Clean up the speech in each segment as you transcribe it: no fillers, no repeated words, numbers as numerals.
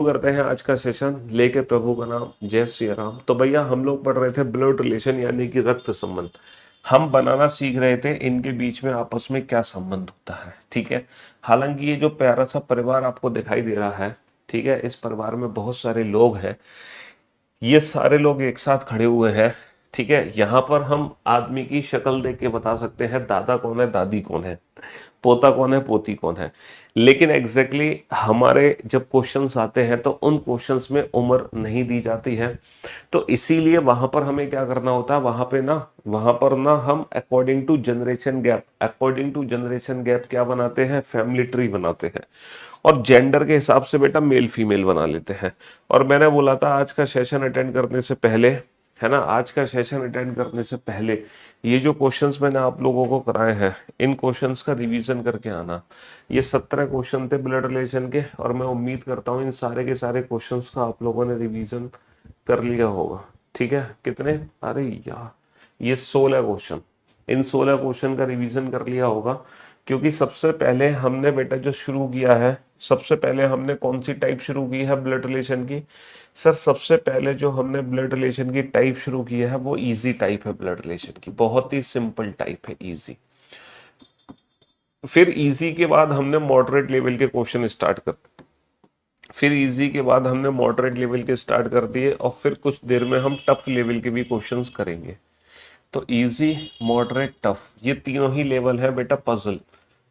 करते हैं आज का सेशन लेके प्रभु का नाम जय श्री राम। तो भैया हम लोग पढ़ रहे थे ब्लड रिलेशन यानी कि रक्त संबंध। हम बनाना सीख रहे थे इनके बीच में आपस में क्या संबंध होता है। ठीक है, हालांकि ये जो प्यारा सा परिवार आपको दिखाई दे रहा है, ठीक है, इस परिवार में बहुत सारे लोग हैं। ये सारे लोग एक साथ खड़े हुए हैं। ठीक है, यहाँ पर हम आदमी की शक्ल देख के बता सकते हैं दादा कौन है, दादी कौन है, पोता कौन है, पोती कौन है। लेकिन एग्जैक्टली हमारे जब क्वेश्चंस आते हैं तो उन क्वेश्चंस में उम्र नहीं दी जाती है। तो इसीलिए वहां पर हमें क्या करना होता है, वहां पर ना हम अकॉर्डिंग टू जनरेशन गैप क्या बनाते हैं, फैमिली ट्री बनाते हैं। और जेंडर के हिसाब से बेटा मेल फीमेल बना लेते हैं। और मैंने बोला था आज का सेशन अटेंड करने से पहले, है ना, आज का सेशन अटेंड करने से पहले ये जो क्वेश्चंस मैंने आप लोगों को कराए हैं इन क्वेश्चंस का रिवीजन करके आना। ये 17 क्वेश्चन थे ब्लड रिलेशन के, और मैं उम्मीद करता हूँ इन सारे के सारे क्वेश्चंस का आप लोगों ने रिवीजन कर लिया होगा। ठीक है, कितने, अरे यार ये 16 क्वेश्चन, इन 16 क्वेश्चन का रिवीजन कर लिया होगा। क्योंकि सबसे पहले हमने बेटा जो शुरू किया है, सबसे पहले हमने कौन सी टाइप शुरू की है ब्लड रिलेशन की, सर सबसे पहले जो हमने ब्लड रिलेशन की टाइप शुरू की है वो इजी टाइप है ब्लड रिलेशन की, बहुत ही सिंपल टाइप है, इजी। फिर इजी के बाद हमने मॉडरेट लेवल के क्वेश्चन स्टार्ट कर, फिर इजी के बाद हमने मॉडरेट लेवल के स्टार्ट कर दिए, और फिर कुछ देर में हम टफ लेवल के भी क्वेश्चंस करेंगे। तो इजी, मॉडरेट, टफ, ये तीनों ही लेवल है बेटा पजल।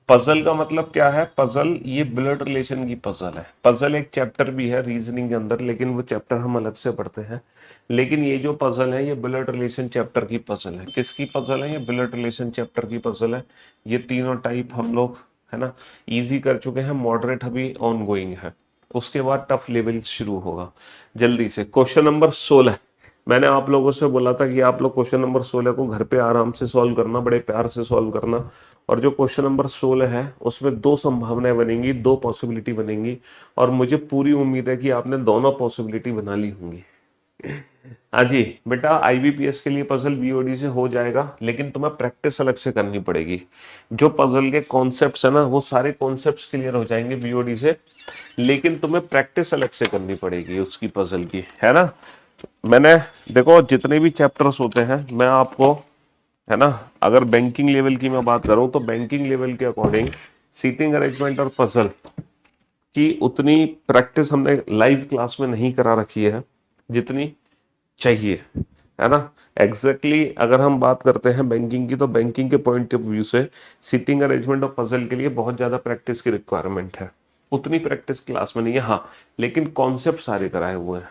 पजल का मतलब क्या है, पजल ये ब्लड रिलेशन की पजल है। पजल एक चैप्टर भी है रीजनिंग के अंदर, लेकिन वो चैप्टर हम अलग से पढ़ते हैं। लेकिन ये जो पजल है ये ब्लड रिलेशन चैप्टर की पजल है। किसकी पजल है, ये ब्लड रिलेशन चैप्टर की पजल है। ये तीनों टाइप हम लोग, है ना, इजी कर चुके हैं, मॉडरेट अभी ऑन गोइंग है, उसके बाद टफ लेवल शुरू होगा। जल्दी से क्वेश्चन नंबर 16, मैंने आप लोगों से बोला था कि आप लोग क्वेश्चन नंबर 16 को घर पे आराम से सॉल्व करना, बड़े प्यार से सॉल्व करना। और जो क्वेश्चन नंबर 16 है उसमें दो संभावनाएं बनेंगी, दो पॉसिबिलिटी बनेंगी, और मुझे पूरी उम्मीद है कि आपने दोनों पॉसिबिलिटी बना ली होंगी। हाँ जी बेटा, आईबीपीएस के लिए पजल बीओडी से हो जाएगा, लेकिन तुम्हें प्रैक्टिस अलग से करनी पड़ेगी। जो पजल के कॉन्सेप्ट्स है ना वो सारे कॉन्सेप्ट्स क्लियर हो जाएंगे बीओडी से, लेकिन तुम्हें प्रैक्टिस अलग से करनी पड़ेगी उसकी पजल की, है ना। मैंने, देखो जितने भी चैप्टर्स होते हैं मैं आपको, है ना, अगर बैंकिंग लेवल की मैं बात करूं तो बैंकिंग लेवल के अकॉर्डिंग सीटिंग अरेंजमेंट और पजल की उतनी प्रैक्टिस हमने लाइव क्लास में नहीं करा रखी है जितनी चाहिए, है ना। एग्जैक्टली अगर हम बात करते हैं बैंकिंग की, तो बैंकिंग के पॉइंट ऑफ व्यू से सीटिंग अरेंजमेंट और पजल के लिए बहुत ज्यादा प्रैक्टिस की रिक्वायरमेंट है। उतनी प्रैक्टिस क्लास में नहीं है, हाँ, लेकिन कॉन्सेप्ट सारे कराए हुए हैं।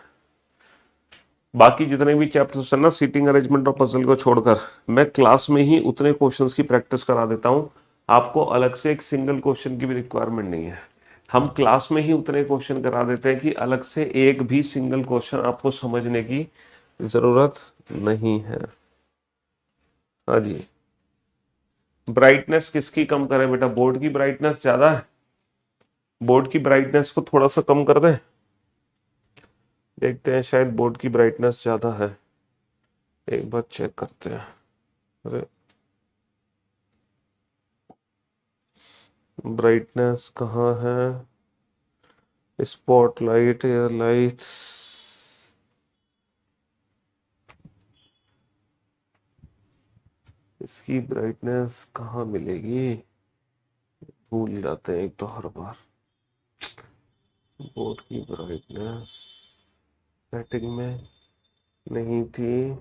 बाकी जितने भी चैप्टर्स है ना सीटिंग अरेंजमेंट और पजल को छोड़कर, मैं क्लास में ही उतने क्वेश्चंस की प्रैक्टिस करा देता हूं। आपको अलग से एक सिंगल क्वेश्चन की भी रिक्वायरमेंट नहीं है। हम क्लास में ही उतने क्वेश्चन करा देते हैं कि अलग से एक भी सिंगल क्वेश्चन आपको समझने की जरूरत नहीं है। हाँ जी, ब्राइटनेस किसकी कम करें बेटा, बोर्ड की ब्राइटनेस ज्यादा है, बोर्ड की ब्राइटनेस को थोड़ा सा कम कर दें, देखते हैं, शायद बोर्ड की ब्राइटनेस ज्यादा है, एक बार चेक करते हैं। अरे ब्राइटनेस कहाँ है, स्पॉटलाइट, एयरलाइट, इसकी ब्राइटनेस कहाँ मिलेगी, भूल जाते हैं एक तो हर बार। बोर्ड की ब्राइटनेस सेटिंग में नहीं थी,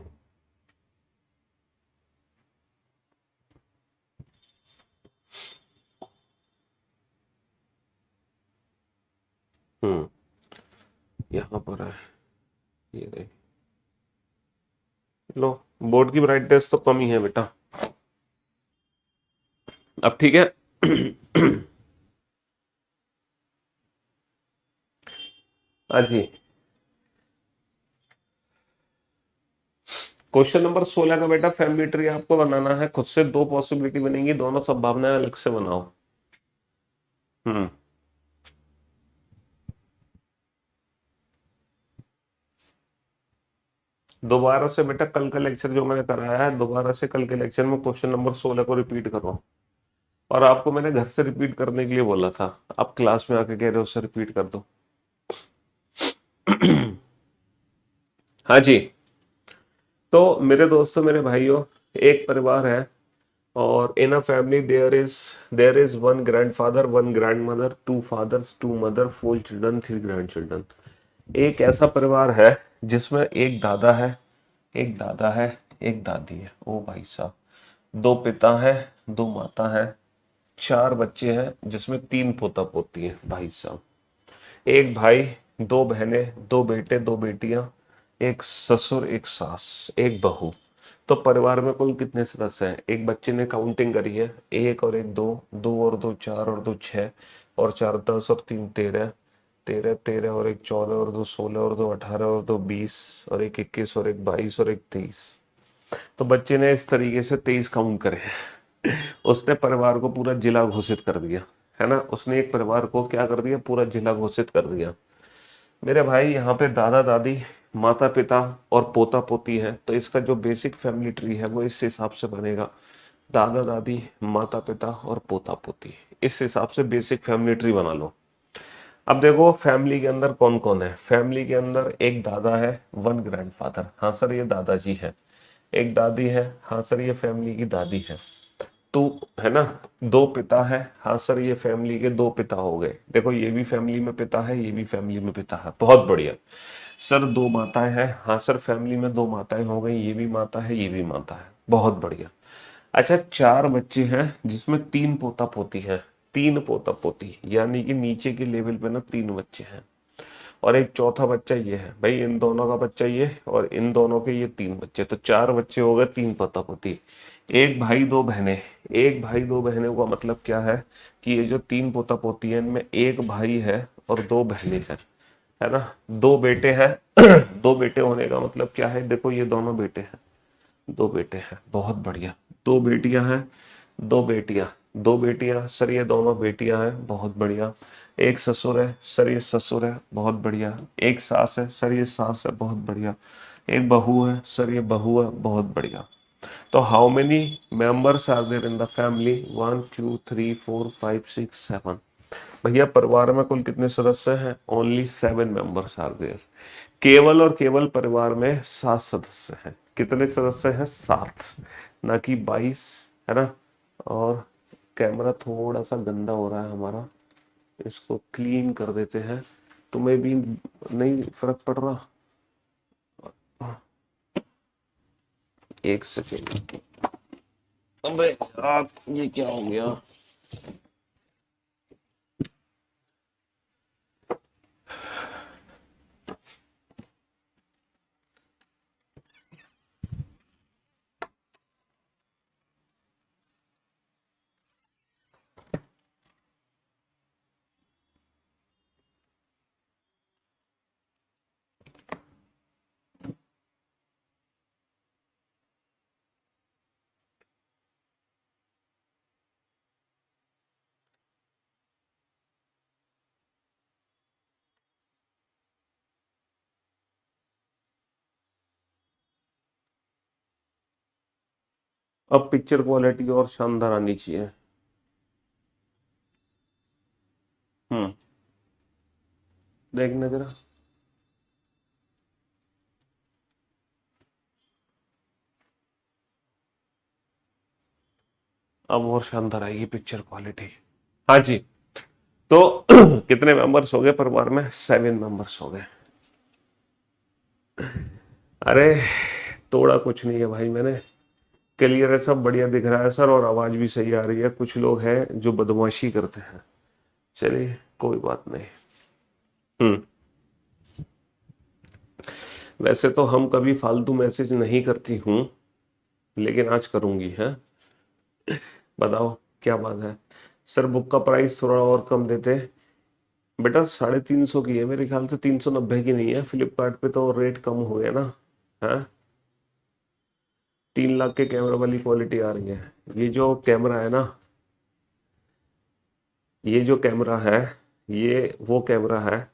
यहाँ पर है, ये रही लो, बोर्ड की ब्राइटनेस तो कम ही है बेटा। अब ठीक है। हाँ जी, क्वेश्चन नंबर 16 का बेटा फैमिली ट्री आपको बनाना है खुद से, दो पॉसिबिलिटी बनेंगी, दोनों संभावनाएं अलग से बनाओ। हम्म दोबारा से बेटा कल का लेक्चर जो मैंने कराया है, दोबारा से कल के लेक्चर में क्वेश्चन नंबर 16 को रिपीट करो। और आपको मैंने घर से रिपीट करने के लिए बोला था, आप क्लास में आके कह रहे हो उससे रिपीट कर दो। हाँ जी। तो मेरे दोस्तों, मेरे भाइयों, एक परिवार है और in a family there is one grandfather, one grandmother, two fathers, two mother, four children, three grandchildren. एक ऐसा परिवार है जिसमें एक दादा है, एक दादा है, एक दादी है। ओ भाई साहब, दो पिता है, दो माता है, चार बच्चे हैं जिसमें तीन पोता पोती है भाई साहब। एक भाई, दो बहनें, दो बेटे, दो बेटियां, एक ससुर, एक सास, एक बहू। तो परिवार में कुल कितने सदस्य हैं? एक बच्चे ने काउंटिंग करी है, एक और एक दो, दो और दो चार और दो छः, और चार 10 और तीन 13, 13 13 और एक 14 और दो 16 और दो 18 और दो 20 और एक 21 और एक 22 और एक 23। तो बच्चे ने इस तरीके से 23 काउंट करे हैं। उसने परिवार को पूरा जिला घोषित कर दिया, है ना। उसने एक परिवार को क्या कर दिया? पूरा जिला घोषित कर दिया। मेरे भाई, यहाँ पे दादा दादी, माता पिता और पोता पोती है, तो इसका जो बेसिक फैमिली ट्री है वो इस हिसाब से बनेगा। दादा दादी, माता पिता और पोता पोती, इस हिसाब से बेसिक फैमिली ट्री बना लो। अब देखो फैमिली के अंदर कौन कौन है। फैमिली के अंदर एक दादा है, वन ग्रैंडफादर, हाँ सर ये दादाजी है। एक दादी है, हाँ सर ये फैमिली की दादी है। तो है ना, दो पिता है, हाँ सर ये फैमिली के दो पिता हो गए। देखो ये भी फैमिली में पिता है, ये भी फैमिली में पिता है, बहुत बढ़िया। सर दो माताएं हैं, हाँ सर फैमिली में दो माताएं हो गई, ये भी माता है, ये भी माता है, बहुत बढ़िया। अच्छा, चार बच्चे हैं जिसमें तीन पोता पोती है, तीन पोता पोती, यानी कि नीचे के लेवल पे ना तीन बच्चे हैं, और एक चौथा बच्चा ये है भाई, इन दोनों का बच्चा ये और इन दोनों के ये तीन बच्चे, तो चार बच्चे हो गए, तीन पोता पोती। एक भाई दो बहनें, एक भाई दो बहनें का मतलब क्या है कि ये जो तीन पोता पोती है इनमें एक भाई है और दो बहनें हैं, है ना। दो बेटे हैं। दो बेटे होने का मतलब क्या है? देखो ये दोनों बेटे हैं, दो बेटे हैं, बहुत बढ़िया। दो बेटियां हैं, दो बेटियां, दो बेटियां सर ये दोनों बेटियां हैं, बहुत बढ़िया। एक ससुर है सर ये ससुर है, बहुत बढ़िया। एक सास है सर ये सास है, बहुत बढ़िया। एक बहू है सर ये बहू है, बहुत बढ़िया। तो how many members are there in the family? 1 2 3 4 5 6 7। भैया परिवार में कुल कितने सदस्य हैं? Only 7 members are there. केवल और केवल परिवार में 7 सदस्य हैं। कितने सदस्य हैं? 7, ना कि 22, है ना। और कैमरा थोड़ा सा गंदा हो रहा है हमारा, इसको क्लीन कर देते हैं। तुम्हें भी नहीं फर्क पड़ रहा? एक सेकेंड। अबे यार ये क्या हो गया? अब पिक्चर क्वालिटी और शानदार आनी चाहिए। हम्म, देखना जरा। अब और शानदार आएगी पिक्चर क्वालिटी। हाँ जी। तो कितने मेंबर्स हो गए परिवार में? 7 मेंबर्स हो गए। अरे तोड़ा कुछ नहीं है भाई मैंने, क्लियर है, सब बढ़िया दिख रहा है सर, और आवाज भी सही आ रही है। कुछ लोग हैं जो बदमाशी करते हैं, चलिए कोई बात नहीं। हम्म। वैसे तो हम कभी फालतू मैसेज नहीं करती हूँ, लेकिन आज करूंगी है। बताओ क्या बात है? सर बुक का प्राइस थोड़ा और कम देते। बेटा 350 की है, मेरे ख्याल से 390 की नहीं है। फ्लिपकार्ट पे तो रेट कम हो गया ना। हाँ, 3 लाख के कैमरा वाली क्वालिटी आ रही है। ये जो कैमरा है ना, ये जो कैमरा है, ये वो कैमरा है।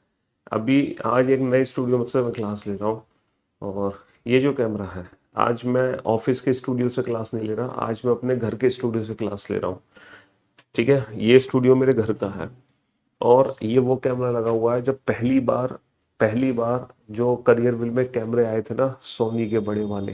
अभी आज एक नए स्टूडियो में से मैं क्लास ले रहा हूँ, और ये जो कैमरा है, आज मैं ऑफिस के स्टूडियो से क्लास नहीं ले रहा, आज मैं अपने घर के स्टूडियो से क्लास ले रहा हूँ। ठीक है, ये स्टूडियो मेरे घर का है, और ये वो कैमरा लगा हुआ है। जब पहली बार पहली बार जो करियर विल में कैमरे आए थे ना, सोनी के बड़े वाले,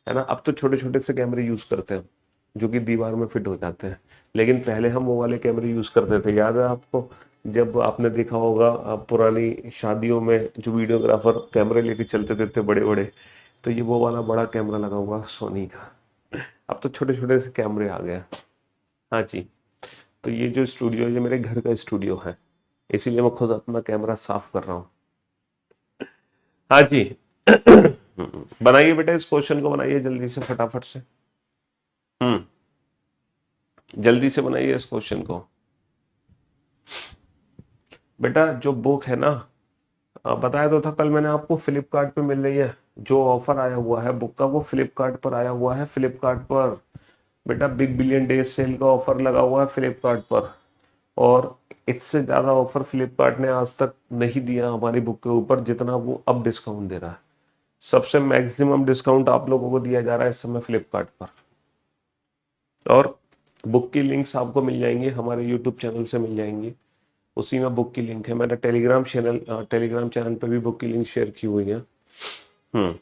है ना, अब तो छोटे छोटे से कैमरे यूज करते हैं जो कि दीवार में फिट हो जाते हैं, लेकिन पहले हम वो वाले कैमरे यूज करते थे। याद है आपको, जब आपने देखा होगा पुरानी शादियों में जो वीडियोग्राफर कैमरे लेके चलते थे इतने बड़े बड़े, तो ये वो वाला बड़ा कैमरा लगा हुआ सोनी का। अब तो छोटे छोटे से कैमरे आ गए हैं। हाँ जी। तो ये जो स्टूडियो है, ये मेरे घर का स्टूडियो है, इसीलिए मैं खुद अपना कैमरा साफ कर रहा हूँ। हाँ जी। बनाइए बेटा, इस क्वेश्चन को बनाइए जल्दी से, फटाफट से। हम्म जल्दी से बनाइए इस क्वेश्चन को। बेटा जो बुक है ना, बताया तो था कल मैंने आपको, फ्लिपकार्ट पे मिल रही है। जो ऑफर आया हुआ है बुक का, वो फ्लिपकार्ट पर आया हुआ है, फ्लिपकार्ट पर। बेटा बिग बिलियन डेज सेल का ऑफर लगा हुआ है फ्लिपकार्ट पर, और इससे ज्यादा ऑफर फ्लिपकार्ट ने आज तक नहीं दिया हमारी बुक के ऊपर जितना वो अब डिस्काउंट दे रहा है। सबसे मैक्सिमम डिस्काउंट आप लोगों को दिया जा रहा है इस समय फ्लिपकार्ट पर। और बुक की लिंक्स आपको मिल जाएंगी, हमारे यूट्यूब चैनल से मिल जाएंगी, उसी में बुक की लिंक है। मैंने टेलीग्राम चैनल पे भी बुक की लिंक शेयर की हुई है। हम्म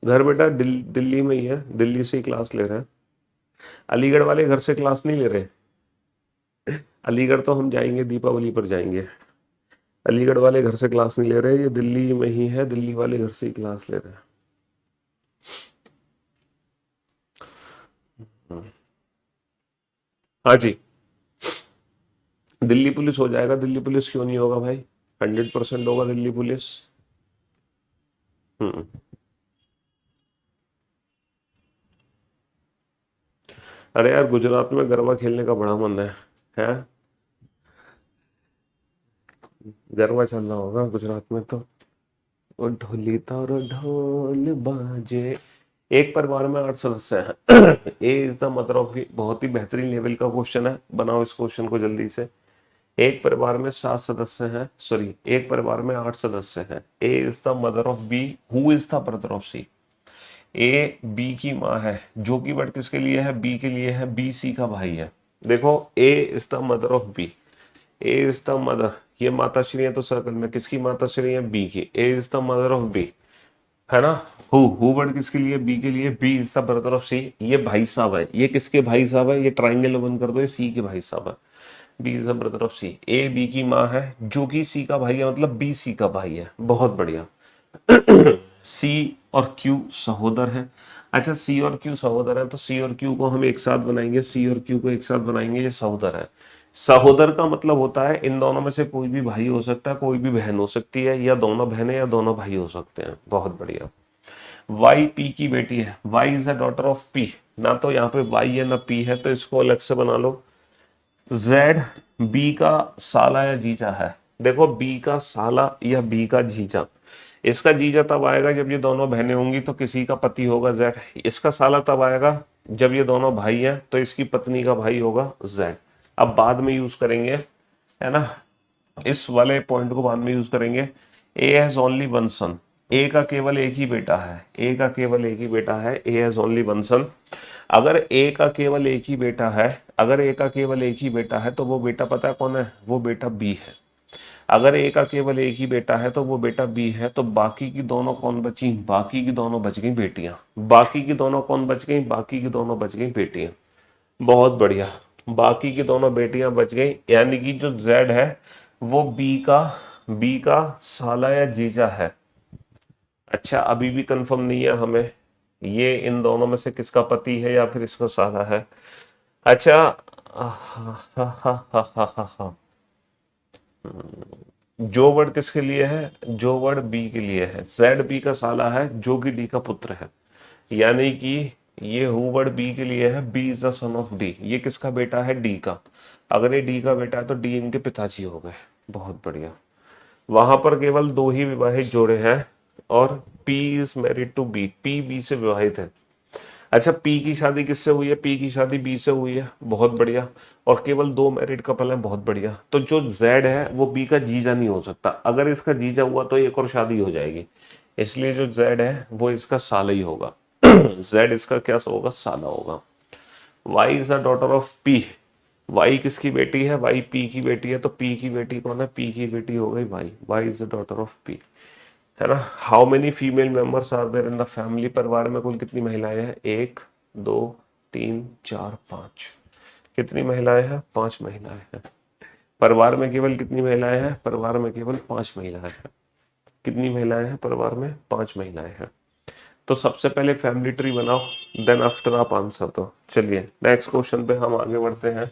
घर बेटा दिल्ली में ही है, दिल्ली से ही क्लास ले रहे हैं। अलीगढ़ वाले घर से क्लास नहीं ले रहे। अलीगढ़ तो हम जाएंगे, दीपावली पर जाएंगे। अलीगढ़ वाले घर से क्लास नहीं ले रहे, ये दिल्ली में ही है, दिल्ली वाले घर से ही क्लास ले रहे हैं। हाँ जी। दिल्ली पुलिस हो जाएगा, दिल्ली पुलिस क्यों नहीं होगा भाई, 100% होगा दिल्ली पुलिस। हम्म अरे यार, गुजरात में गरबा खेलने का बड़ा मन है? गरबा चल रहा होगा गुजरात में तो। वो ढोली तारो ढोल बाजे। एक परिवार में 8 सदस्य हैं। A is the mother of, बहुत ही बेहतरीन लेवल का क्वेश्चन है, बनाओ इस क्वेश्चन को जल्दी से। एक परिवार में 7 सदस्य हैं, सॉरी, एक परिवार में 8 सदस्य हैं। A is the mother of B, who is the brother of C. A B की माँ है, जो की वर्ड किसके लिए है, बी के लिए है, बी सी का भाई है। देखो, A is the mother of B, A is the mother, ये माता श्री है तो सर्कल में किसकी माता श्री है, बी की। A is the mother of B, है ना। हु वर्ड किसके लिए, बी के लिए, B is the brother of C, ये भाई साहब है, ये किसके भाई साहब है, ये ट्राइंगल बन कर दो, ये सी के भाई साहब है। B is the brother of C, A B की माँ है, जो कि सी का भाई है, मतलब बी सी का भाई है। बहुत बढ़िया। सी और क्यू सहोदर है। अच्छा, सी और क्यू सहोदर है, तो सी और क्यू को हम एक साथ बनाएंगे, सी और क्यू को एक साथ बनाएंगे, ये सहोदर है। सहोदर का मतलब होता है इन दोनों में से कोई भी भाई हो सकता है, कोई भी बहन हो सकती है, या दोनों बहनें या दोनों भाई हो सकते हैं। बहुत बढ़िया। वाई पी की बेटी है, Y is a daughter of P, ना तो यहाँ पे वाई है ना पी है, तो इसको अलग से बना लो। जेड बी का साला या जीजा है। देखो, बी का साला या बी का जीजा, इसका जीजा तब आएगा जब ये दोनों बहनें होंगी तो किसी का पति होगा जेड। इसका साला तब आएगा जब ये दोनों भाई हैं तो इसकी पत्नी का भाई होगा जेड। अब बाद में यूज करेंगे, है ना, इस वाले पॉइंट को बाद में यूज करेंगे। ए हैज ओनली वन सन, ए का केवल एक ही बेटा है, ए का केवल एक ही बेटा है, ए हैज ओनली वन सन। अगर ए का केवल एक ही बेटा है, अगर ए का केवल एक ही बेटा है तो वो बेटा पता है कौन है, वो बेटा बी है। अगर ए का केवल एक ही बेटा है तो वो बेटा बी है, तो बाकी की दोनों कौन बची, बाकी की दोनों बच गई बेटियां। बाकी की दोनों कौन बच गई, बाकी की दोनों बच गई बेटियां। बहुत बढ़िया, बाकी की दोनों बेटियां बच गई, यानी कि जो जेड है वो बी का साला या जीजा है। अच्छा, अभी भी कंफर्म नहीं है हमें ये इन दोनों में से किसका पति है या फिर इसका साला है। अच्छा, हा हा हा हा हा हा, जो वर्ड किसके लिए है, जो वर्ड बी के लिए है, जेड बी का साला है, जो कि डी का पुत्र है, यानी कि ये हु वर्ड बी के लिए है, B is the son of D, ये किसका बेटा है, डी का। अगर ये डी का बेटा है तो डी इनके पिताजी हो गए। बहुत बढ़िया। वहां पर केवल 2 ही विवाहित जोड़े हैं, और P is married to B, P B से विवाहित है। अच्छा, पी की शादी किससे हुई है, पी की शादी बी से हुई है। बहुत बढ़िया। और केवल 2 मैरिड कपल हैं। बहुत बढ़िया। तो जो जेड है वो बी का जीजा नहीं हो सकता, अगर इसका जीजा हुआ तो एक और शादी हो जाएगी, इसलिए जो जेड है वो इसका साला ही होगा। जेड इसका क्या होगा, साला होगा। Y is the daughter of P, Y किसकी बेटी है? वाई पी की बेटी है, तो पी की बेटी कौन है? पी की बेटी हो गई Y, Y is the daughter of P, है ना। How many female members are there in the family? परिवार में कुल कितनी महिलाएं हैं? 1 2 3 4 5। कितनी महिलाएं हैं? 5 महिलाएं हैं। परिवार में केवल कितनी महिलाएं हैं? परिवार में केवल 5 महिलाएं हैं। कितनी महिलाएं हैं परिवार में? 5 महिलाएं हैं। तो सबसे पहले फैमिली ट्री बनाओ, देन आफ्टर आप आंसर दो। चलिए नेक्स्ट क्वेश्चन पे हम आगे बढ़ते हैं।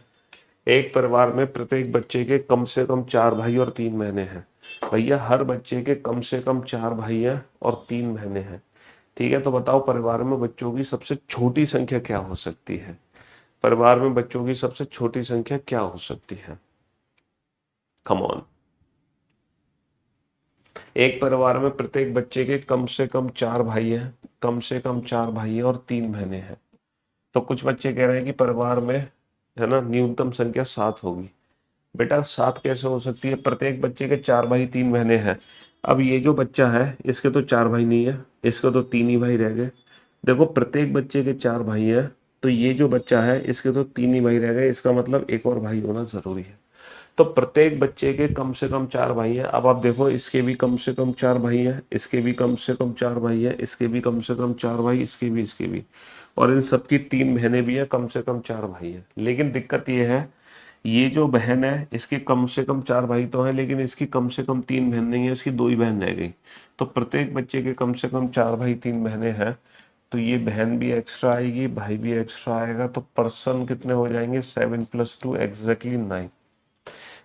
एक परिवार में प्रत्येक बच्चे के कम से कम 4 भाई और 3 बहनें हैं। भैया हर बच्चे के कम से कम 4 भाई हैं और 3 बहनें हैं, ठीक है। तो बताओ परिवार में बच्चों की सबसे छोटी संख्या क्या हो सकती है? परिवार में बच्चों की सबसे छोटी संख्या क्या हो सकती है? Come on. एक परिवार में प्रत्येक बच्चे के कम से कम 4 भाई हैं, कम से कम 4 भाई हैं और 3 बहनें हैं। तो कुछ बच्चे कह रहे हैं कि परिवार में, है ना, न्यूनतम संख्या 7 होगी। बेटा 7 कैसे हो सकती है? प्रत्येक बच्चे के 4 भाई 3 बहनें हैं। अब ये जो बच्चा है इसके तो 4 भाई नहीं है, इसके तो 3 ही भाई रह गए। देखो प्रत्येक बच्चे के 4 भाई हैं, तो ये जो बच्चा है इसके तो 3 ही भाई रह गए, इसका मतलब एक और भाई होना जरूरी है। तो प्रत्येक बच्चे के कम से कम 4 भाई हैं। अब आप देखो इसके भी कम से कम 4 भाई हैं, इसके भी कम से कम 4 भाई हैं, इसके भी कम से कम 4 भाई, इसके भी, और इन सबकी 3 बहनें भी हैं, कम से कम 4 भाई हैं। लेकिन दिक्कत ये है, ये जो बहन है इसके कम से कम 4 भाई तो हैं, लेकिन इसकी कम से कम 3 बहन नहीं है, इसकी 2 ही बहन रह गई। तो प्रत्येक बच्चे के कम से कम 4 भाई 3 बहनें हैं, तो ये बहन भी एक्स्ट्रा आएगी, भाई भी एक्स्ट्रा आएगा। तो पर्सन कितने हो जाएंगे? 7 + 2 एग्जैक्टली 9।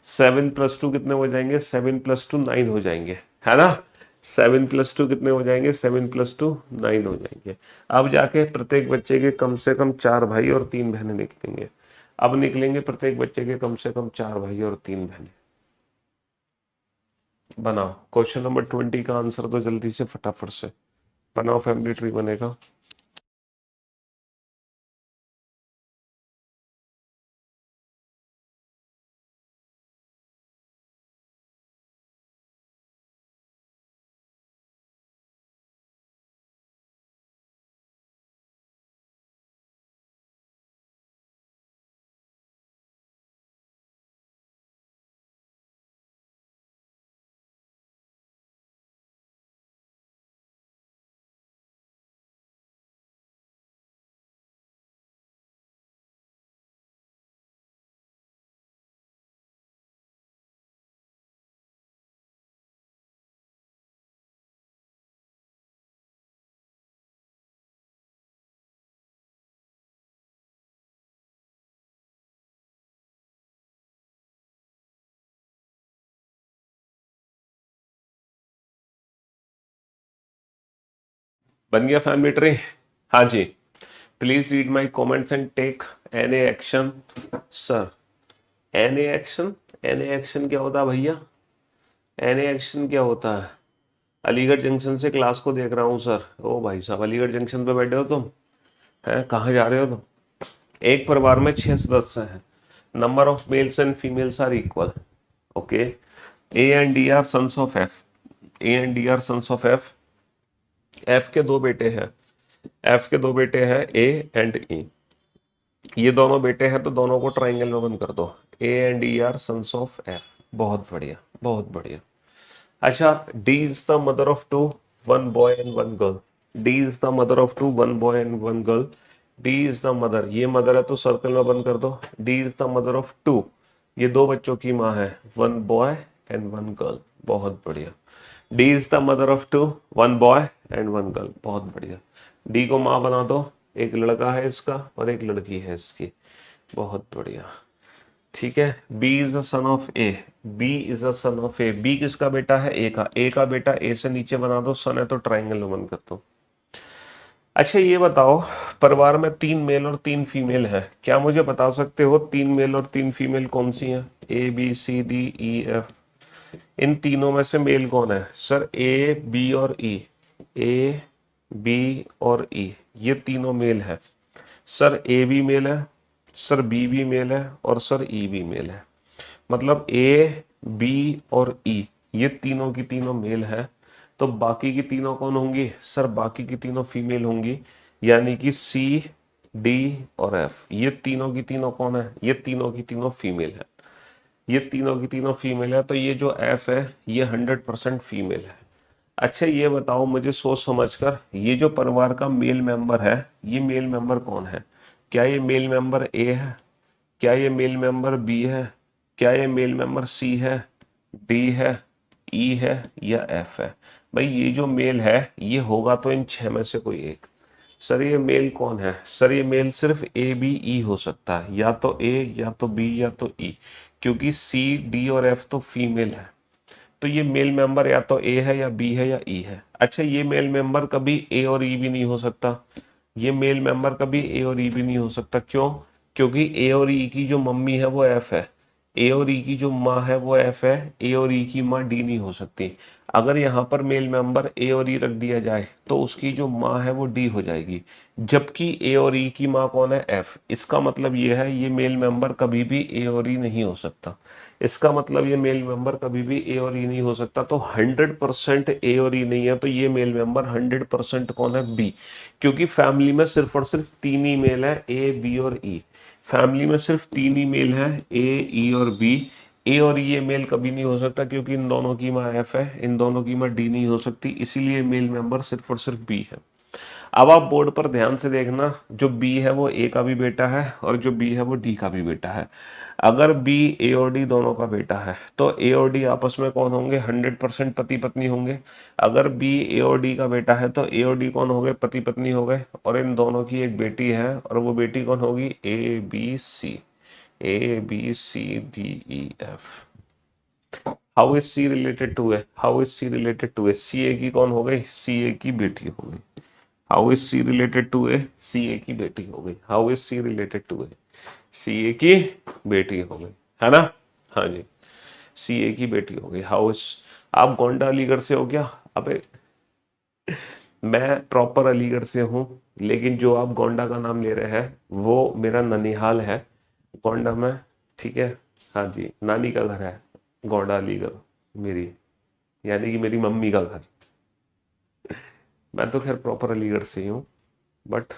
7 + 2 कितने हो जाएंगे? 7 + 2 9 हो जाएंगे, है ना। 7 + 2 कितने हो जाएंगे? 7 + 2 9 हो जाएंगे। अब जाके प्रत्येक बच्चे के कम से कम 4 भाई और 3 बहनें निकलेंगे। अब निकलेंगे प्रत्येक बच्चे के कम से कम 4 भाई और 3 बहनें। बनाओ क्वेश्चन नंबर 20 का आंसर तो जल्दी से फटाफट से बनाओ, फैमिली ट्री बनेगा। बन गया फैमिली ट्री? हाँ जी। Please read my comments and take any action. Sir any action? Any action क्या होता है भैया? एनी एक्शन क्या होता है? अलीगढ़ जंक्शन से क्लास को देख रहा हूँ सर। ओ भाई साहब अलीगढ़ जंक्शन पे बैठे हो तुम? हैं कहाँ जा रहे हो तुम? एक परिवार में 6 सदस्य हैं। Number of males and females are equal. Okay. A and D are sons of F. A and D are sons of F. F के 2 बेटे हैं। एफ के 2 बेटे हैं ए एंड ई। ये दोनों बेटे हैं तो दोनों को ट्राइंगल में बंद कर दो। A and E are sons of F. बहुत बढ़िया, बहुत बढ़िया। अच्छा, D is the mother of 2, 1 boy and 1 girl. D is the mother of 2, 1 boy and 1 girl. D is the mother, ये मदर है तो सर्कल में बंद कर दो। D is the mother of 2, ये 2 बच्चों की माँ है, 1 बॉय एंड 1 गर्ल। बहुत बढ़िया। D is the mother of 2, 1 boy and 1 girl. बहुत बढ़िया। डी को माँ बना दो, एक लड़का है इसका और एक लड़की है इसकी। बहुत बढ़िया। ठीक है। B is the son of A. B is the son of A. B किसका बेटा है? ए का। ए का बेटा ए से नीचे बना दो, सन है तो ट्राइंगल में बंद कर दो। अच्छा ये बताओ, परिवार में 3 मेल और 3 फीमेल है, क्या मुझे बता सकते हो 3 मेल और 3 फीमेल कौन सी हैं? A B C D E F. इन तीनों में से मेल कौन है? सर ए बी और ई। ए बी और ई, ये तीनों मेल है। सर ए भी मेल है, सर बी भी मेल है और सर ई भी मेल है। मतलब ए बी और ई ये तीनों की तीनों मेल है। तो बाकी की तीनों कौन होंगी? सर बाकी की तीनों फीमेल होंगी, यानी कि सी डी और एफ, ये तीनों की तीनों कौन है? ये तीनों की तीनों फीमेल है। ये तीनों की तीनों फीमेल है, तो ये जो एफ है ये 100% फीमेल है। अच्छा ये बताओ मुझे सोच समझकर, ये जो परिवार का मेल मेंबर है, ये मेल मेंबर कौन है? क्या ये मेल मेंबर ए है? क्या ये मेल मेंबर बी है? क्या ये मेल मेंबर सी है, डी है, ई है या एफ है? भाई ये जो मेल है ये होगा तो इन छह में से कोई एक। सर ये मेल कौन है? सर ये मेल सिर्फ ए बी ई हो सकता है, या तो ए या तो बी या तो ई, क्योंकि सी डी और एफ तो फीमेल है। तो ये मेल मेंबर या तो ए है या बी है या ई है। अच्छा ये मेल मेंबर कभी ए और ई भी नहीं हो सकता, ये मेल मेंबर कभी ए और ई भी नहीं हो सकता। क्यों? क्योंकि ए और ई की जो मम्मी है वो एफ है, ए और ई की जो माँ है वो एफ है, ए और ई की माँ डी नहीं हो सकती। अगर यहाँ पर मेल मेंबर ए और ई रख दिया जाए तो उसकी जो माँ है वो डी हो जाएगी, जबकि ए और ई की माँ कौन है? एफ। इसका मतलब ये है ये मेल मेंबर कभी भी ए और ई नहीं हो सकता। इसका मतलब ये मेल मेंबर कभी भी ए और ई नहीं हो सकता। तो 100% ए और ई नहीं है, तो ये मेल मेंबर 100% कौन है? बी। क्योंकि फैमिली में सिर्फ और सिर्फ तीन ही मेल है, ए बी और ई। फैमिली में सिर्फ तीन ही मेल है, ए ई और बी। ए और ये मेल कभी नहीं हो सकता क्योंकि इन दोनों की माँ एफ है, इन दोनों की माँ डी नहीं हो सकती, इसीलिए मेल मेंबर सिर्फ और सिर्फ बी है। अब आप बोर्ड पर ध्यान से देखना, जो बी है वो ए का भी बेटा है और जो बी है वो डी का भी बेटा है। अगर बी ए और डी दोनों का बेटा है तो ए और डी आपस में कौन होंगे? 100% पति पत्नी होंगे। अगर बी ए और डी का बेटा है तो ए और डी कौन हो गए? पति पत्नी हो गए। और इन दोनों की एक बेटी है और वो बेटी कौन होगी? A B C, A B C D E F. How is C related to A? How is C related to A? C A की कौन हो गई? सी ए की बेटी हो गई। How is C related to A? C A की बेटी हो गई। How is C related to A? C A की बेटी हो गई, है ना? हाँ जी, सी ए की बेटी हो गई। How is. आप गोंडा अलीगढ़ से हो क्या? अबे मैं प्रॉपर अलीगढ़ से हूँ, लेकिन जो आप गोंडा का नाम ले रहे हैं वो मेरा ननिहाल है, गोंडा में। ठीक है, हाँ जी, नानी का घर है गोंडा अलीगढ़ मेरी, यानी कि मेरी मम्मी का घर। मैं तो खैर प्रॉपर अलीगढ़ से ही हूँ, बट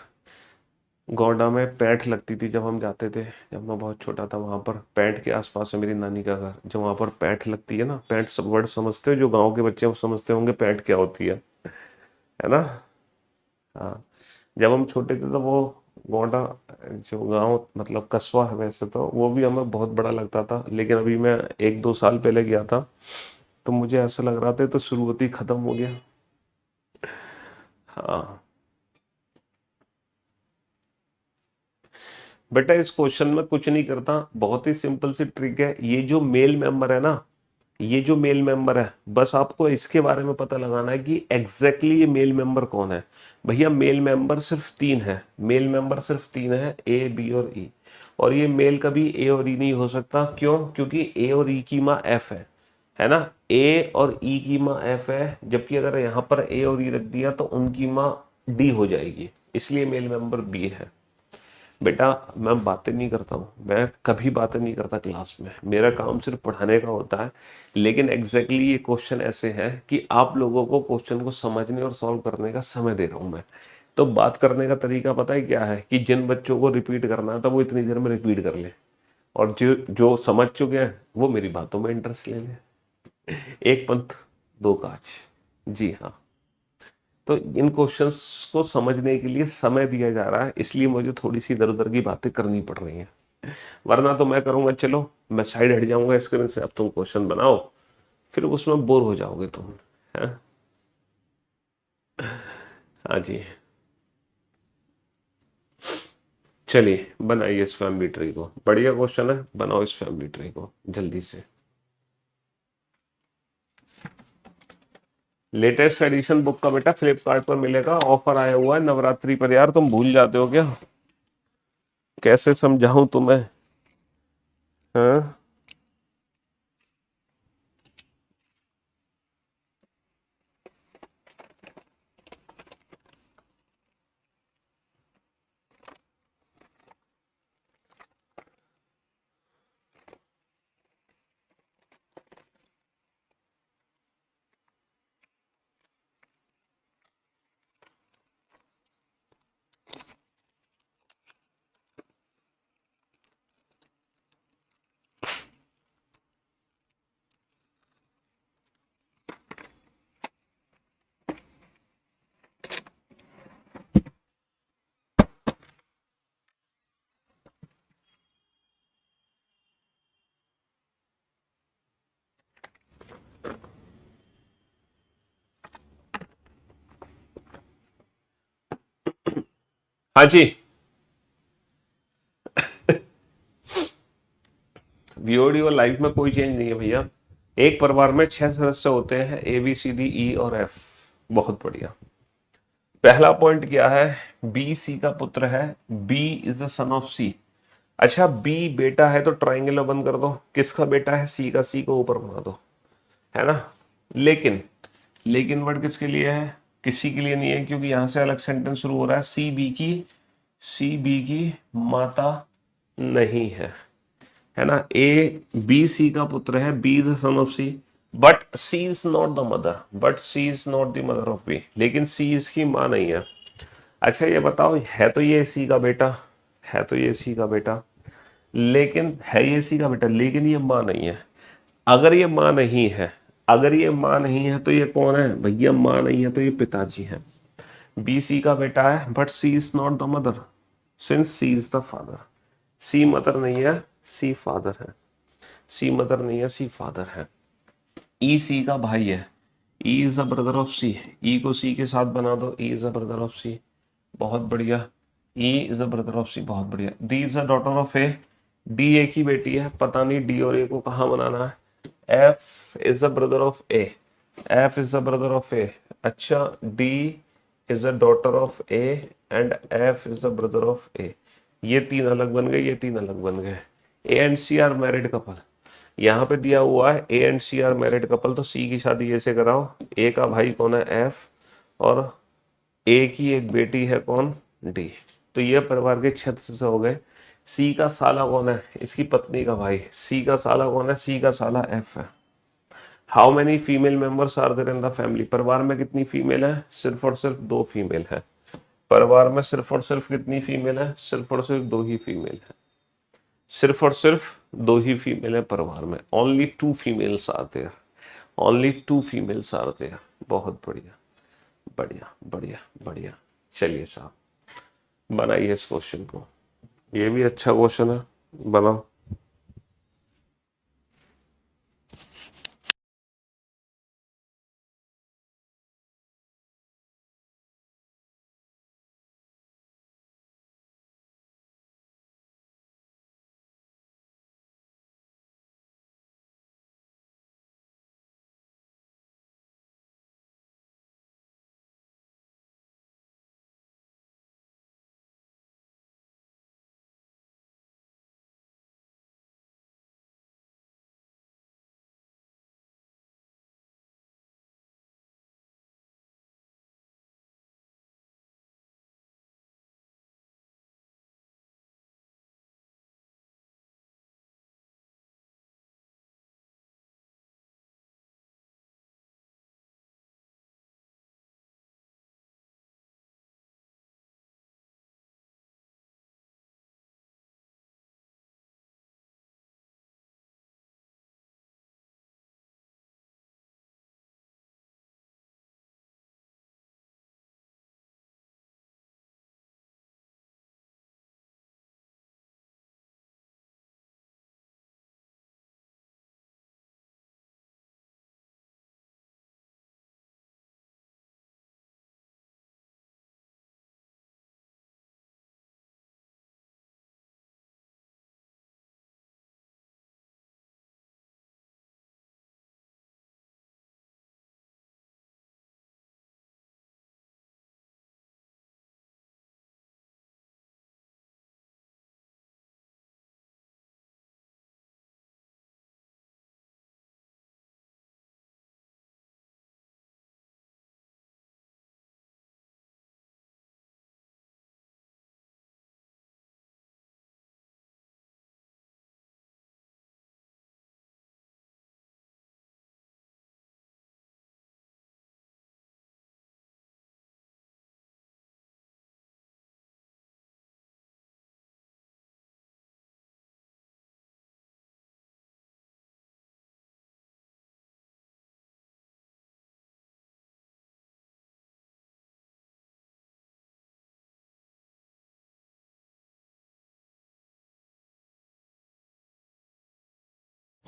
गोंडा में पैंठ लगती थी जब हम जाते थे, जब मैं बहुत छोटा था। वहां पर पैंठ के आसपास है मेरी नानी का घर, जो वहां पर पैंठ लगती है ना, पैंठ सब वर्ड समझते हो? जो गांव के बच्चे वो समझते होंगे पैंठ क्या होती है ना? हाँ, जब हम छोटे थे तो वो गोंडा जो गांव मतलब कस्बा है वैसे तो, वो भी हमें बहुत बड़ा लगता था। लेकिन अभी मैं 1-2 साल पहले गया था तो मुझे ऐसा लग रहा था तो शुरुआती खत्म हो गया। हाँ बेटा, इस क्वेश्चन में कुछ नहीं करता, बहुत ही सिंपल सी ट्रिक है। ये जो मेल मेंबर है ना, ये जो मेल मेंबर है, बस आपको इसके बारे में पता लगाना है कि एग्जैक्टली ये मेल मेंबर कौन है। भैया मेल मेंबर सिर्फ तीन है, मेल मेंबर सिर्फ तीन है, ए बी और ई। और ये मेल कभी ए और ई नहीं हो सकता। क्यों? क्योंकि ए और ई की माँ एफ है ना? ए और ई की माँ एफ है, जबकि अगर यहाँ पर ए और ई रख दिया तो उनकी माँ डी हो जाएगी, इसलिए मेल मेंबर बी है। बेटा मैं बातें नहीं करता हूँ, मैं कभी बातें नहीं करता क्लास में, मेरा काम सिर्फ पढ़ाने का होता है। लेकिन एग्जैक्टली ये क्वेश्चन ऐसे हैं कि आप लोगों को क्वेश्चन को समझने और सॉल्व करने का समय दे रहा हूँ मैं। तो बात करने का तरीका पता है क्या है? कि जिन बच्चों को रिपीट करना है तो वो इतनी देर में रिपीट कर ले, और जो जो समझ चुके हैं वो मेरी बातों में इंटरेस्ट ले लें। एक पंथ दो काज। जी हाँ, तो इन क्वेश्चंस को समझने के लिए समय दिया जा रहा है, इसलिए मुझे थोड़ी सी इधर उधर की बातें करनी पड़ रही हैं। वरना तो मैं करूंगा, चलो मैं साइड हट जाऊंगा स्क्रीन से, अब तुम क्वेश्चन बनाओ, फिर उसमें बोर हो जाओगे तुम। है? हाँ जी, चलिए बनाइए इस फैमिली ट्री को, बढ़िया क्वेश्चन है, बनाओ इस फैमिली ट्री को जल्दी से। लेटेस्ट एडिशन बुक का बेटा फ्लिपकार्ट पर मिलेगा, ऑफर आया हुआ है नवरात्रि पर। यार तुम भूल जाते हो क्या? कैसे समझाऊं तुम्हें? हाँ हाँ जी, वीओडी और लाइफ में कोई चेंज नहीं है भैया। एक परिवार में 6 सदस्य होते हैं, ए बी सी डी ई और एफ। बहुत बढ़िया। पहला पॉइंट क्या है, बी सी का पुत्र है, B is the son of C. अच्छा, बी बेटा है तो ट्राइंगल बंद कर दो, किसका बेटा है, सी का, सी को ऊपर घुमा दो, है ना। लेकिन लेकिन वर्ड किसके लिए है, किसी के लिए नहीं है, क्योंकि यहां से अलग सेंटेंस शुरू हो रहा है, सी बी की माता नहीं है ना। ए बी सी का पुत्र है, B is the son of C, but C is not the mother, but C is not the mother of B, लेकिन सी इसकी माँ नहीं है। अच्छा ये बताओ, है तो ये सी का बेटा, है तो ये सी का बेटा, लेकिन है ये सी का बेटा, लेकिन ये माँ नहीं है। अगर ये माँ नहीं है, अगर ये माँ नहीं है तो ये कौन है भैया, माँ नहीं है तो ये पिताजी है। बी सी का बेटा है, but C is not the mother, since C is the father. C mother नहीं है, सी फादर है। सी मदर नहीं है, सी फादर है। ई सी का भाई है, E is the brother of C, E को सी के साथ बना दो, E is the brother of C. बहुत बढ़िया, E is the brother of C, बहुत बढ़िया। D is the daughter of A, D एक ही बेटी है, पता नहीं डी और ए को कहाँ बनाना है। F is the brother of A, F is the brother of A. अच्छा, D is the daughter of A and F is the brother of A. ये तीन अलग बन गए, ये तीन अलग बन गए। A and C are married couple, यहाँ पे दिया हुआ है A and C are married couple, तो सी की शादी ऐसे कराओ। ए का भाई कौन है, एफ, और ए की एक बेटी है कौन, डी। तो ये परिवार के 6 सदस्य हो गए। सी का साला कौन है, इसकी पत्नी का भाई। सी का साला कौन है, सी का साला एफ है। How many female members are there in the family, परिवार में कितनी फीमेल है, सिर्फ और सिर्फ 2 फीमेल है। परिवार में सिर्फ और सिर्फ कितनी फीमेल है, सिर्फ और सिर्फ 2 ही फीमेल है। सिर्फ और सिर्फ 2 ही फीमेल है परिवार में, only 2 females are there, only 2 females are there. बहुत बढ़िया बढ़िया बढ़िया बढ़िया। चलिए साहब, बनाइए इस क्वेश्चन को, ये भी अच्छा क्वेश्चन है, बनाओ।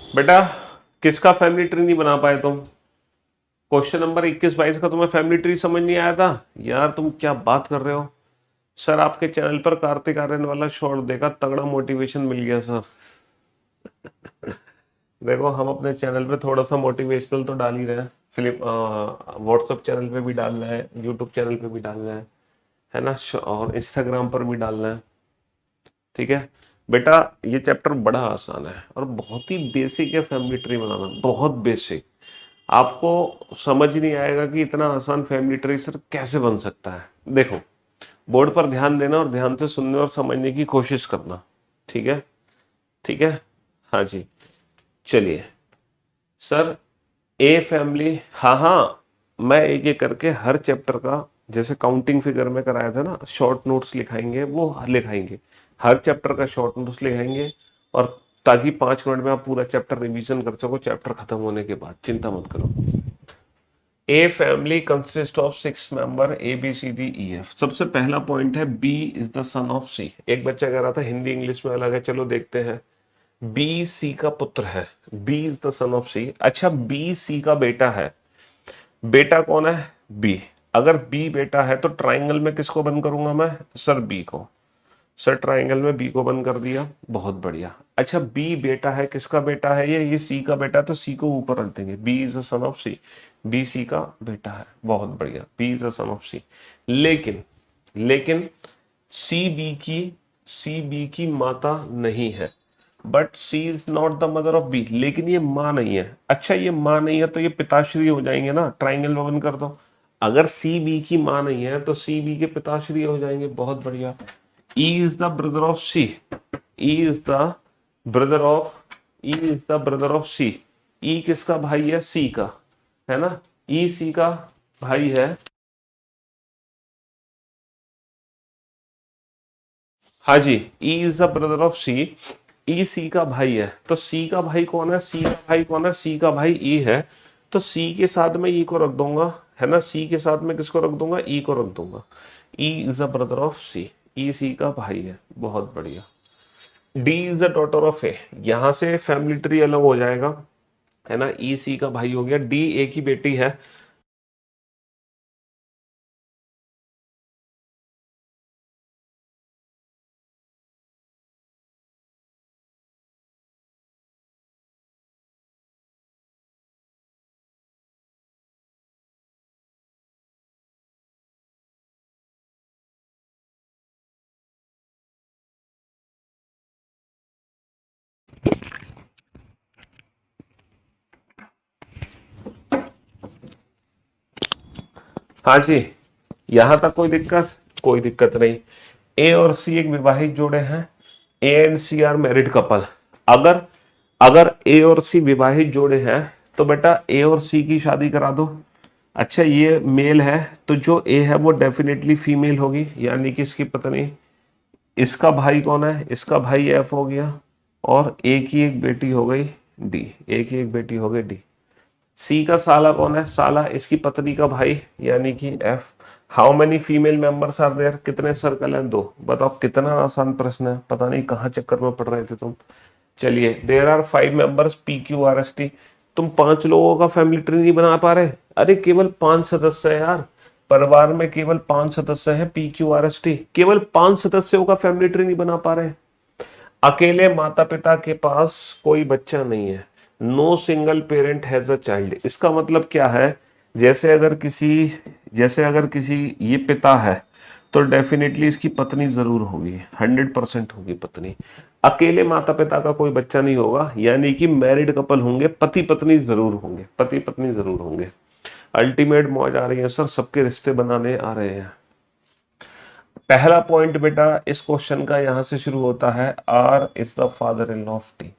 बेटा, किसका फैमिली ट्री नहीं बना पाए तुम, क्वेश्चन नंबर 21-22 का तुम्हें फैमिली ट्री समझ नहीं आया था यार, तुम क्या बात कर रहे हो। सर आपके चैनल पर कार्तिक आर्यन वाला शॉर्ट देखा, तगड़ा मोटिवेशन मिल गया सर। देखो हम अपने चैनल पे थोड़ा सा मोटिवेशनल तो डाल ही रहे हैं, फिलिप व्हाट्सएप चैनल पे भी डाल रहे हैं, यूट्यूब चैनल पे भी डाल रहे हैं, है ना, और इंस्टाग्राम पर भी डाल रहे हैं। ठीक है बेटा, ये चैप्टर बड़ा आसान है और बहुत ही बेसिक है, फैमिली ट्री बनाना बहुत बेसिक। आपको समझ ही नहीं आएगा कि इतना आसान फैमिली ट्री सर कैसे बन सकता है। देखो बोर्ड पर ध्यान देना और ध्यान से सुनने और समझने की कोशिश करना। ठीक है, ठीक है, हाँ जी। चलिए सर, ए फैमिली, हाँ हाँ, मैं एक एक करके हर चैप्टर का, जैसे काउंटिंग फिगर में कराया था ना, शॉर्ट नोट्स लिखाएंगे, वो लिखाएंगे, हर चैप्टर का शॉर्ट नोट्स लिखाएंगे, और ताकि 5 मिनट में आप पूरा चैप्टर रिवीजन कर सको चैप्टर खत्म होने के बाद। चिंता मत करो। A family consist of 6 member, A B C D E F. सबसे पहला पॉइंट है B is the son of C. एक बच्चा कह रहा था हिंदी इंग्लिश में अलग है, चलो देखते हैं। बी सी का पुत्र है, B is the son of C. अच्छा, बी सी का बेटा है। बेटा कौन है? बी। अगर बी बेटा है तो ट्राइंगल में किसको बंद करूंगा मैं? सर बी को। सर ट्राइंगल में बी को बंद कर दिया, बहुत बढ़िया। अच्छा, बी बेटा है, किसका बेटा है ये सी का बेटा, तो सी को ऊपर रख देंगे, B is the son of C. B C का बेटा है, बहुत बढ़िया, B is the son of C. लेकिन लेकिन सी बी की माता नहीं है, but C is not the mother of B. लेकिन ये माँ नहीं है। अच्छा, ये माँ नहीं है तो ये पिताश्री हो जाएंगे ना, ट्राइंगल में बंद कर दो। अगर सी बी की माँ नहीं है तो सी बी के पिताश्री हो जाएंगे, बहुत बढ़िया। E is the brother of C. E is the brother of C. E किसका भाई है? C का, है ना। E C का भाई है। हाँ जी, E is the brother of C. E C का भाई है, तो C का भाई कौन है? C का भाई कौन है? C का भाई E है, तो C के साथ में E को रख दूंगा, है ना। C के साथ में किसको रख दूंगा? E को रख दूंगा। E is the brother of C. E C का भाई है, बहुत बढ़िया। D is the daughter of A. यहां से फैमिली ट्री अलग हो जाएगा, है ना। ई सी का भाई हो गया, डी ए की बेटी है। हाँ जी, यहां तक कोई दिक्कत? कोई दिक्कत नहीं। ए और सी एक विवाहित जोड़े हैं, A and C are married couple. अगर अगर ए और सी विवाहित जोड़े हैं तो बेटा ए और सी की शादी करा दो। अच्छा, ये मेल है तो जो ए है वो डेफिनेटली फीमेल होगी, यानी कि इसकी पत्नी। इसका भाई कौन है? इसका भाई एफ हो गया, और ए की एक बेटी हो गई डी। ए की एक बेटी हो गई डी। सी का साला कौन है? साला इसकी पत्नी का भाई, यानी कि F. How many female members are there? कितने सर्कल हैं? 2। बताओ कितना आसान प्रश्न है, पता नहीं कहाँ चक्कर में पड़ रहे थे तुम। चलिए, there are 5 members P Q R S T. तुम 5 लोगों का फैमिली ट्री नहीं बना पा रहे? अरे केवल 5 सदस्य है यार, परिवार में केवल 5 सदस्य हैं, P Q R S T. केवल 5 सदस्यों का फैमिली ट्री नहीं बना पा रहे। अकेले माता पिता के पास कोई बच्चा नहीं है, no single parent has a child. इसका मतलब क्या है? जैसे अगर किसी ये पिता है तो डेफिनेटली इसकी पत्नी जरूर होगी, 100% होगी पत्नी। अकेले माता पिता का कोई बच्चा नहीं होगा, यानी कि मैरिड कपल होंगे, पति पत्नी जरूर होंगे, पति पत्नी जरूर होंगे। अल्टीमेट मौज आ रही है सर, सबके रिश्ते बनाने आ रहे हैं। पहला पॉइंट बेटा इस क्वेश्चन का यहां से शुरू होता है, R is the father in law of T.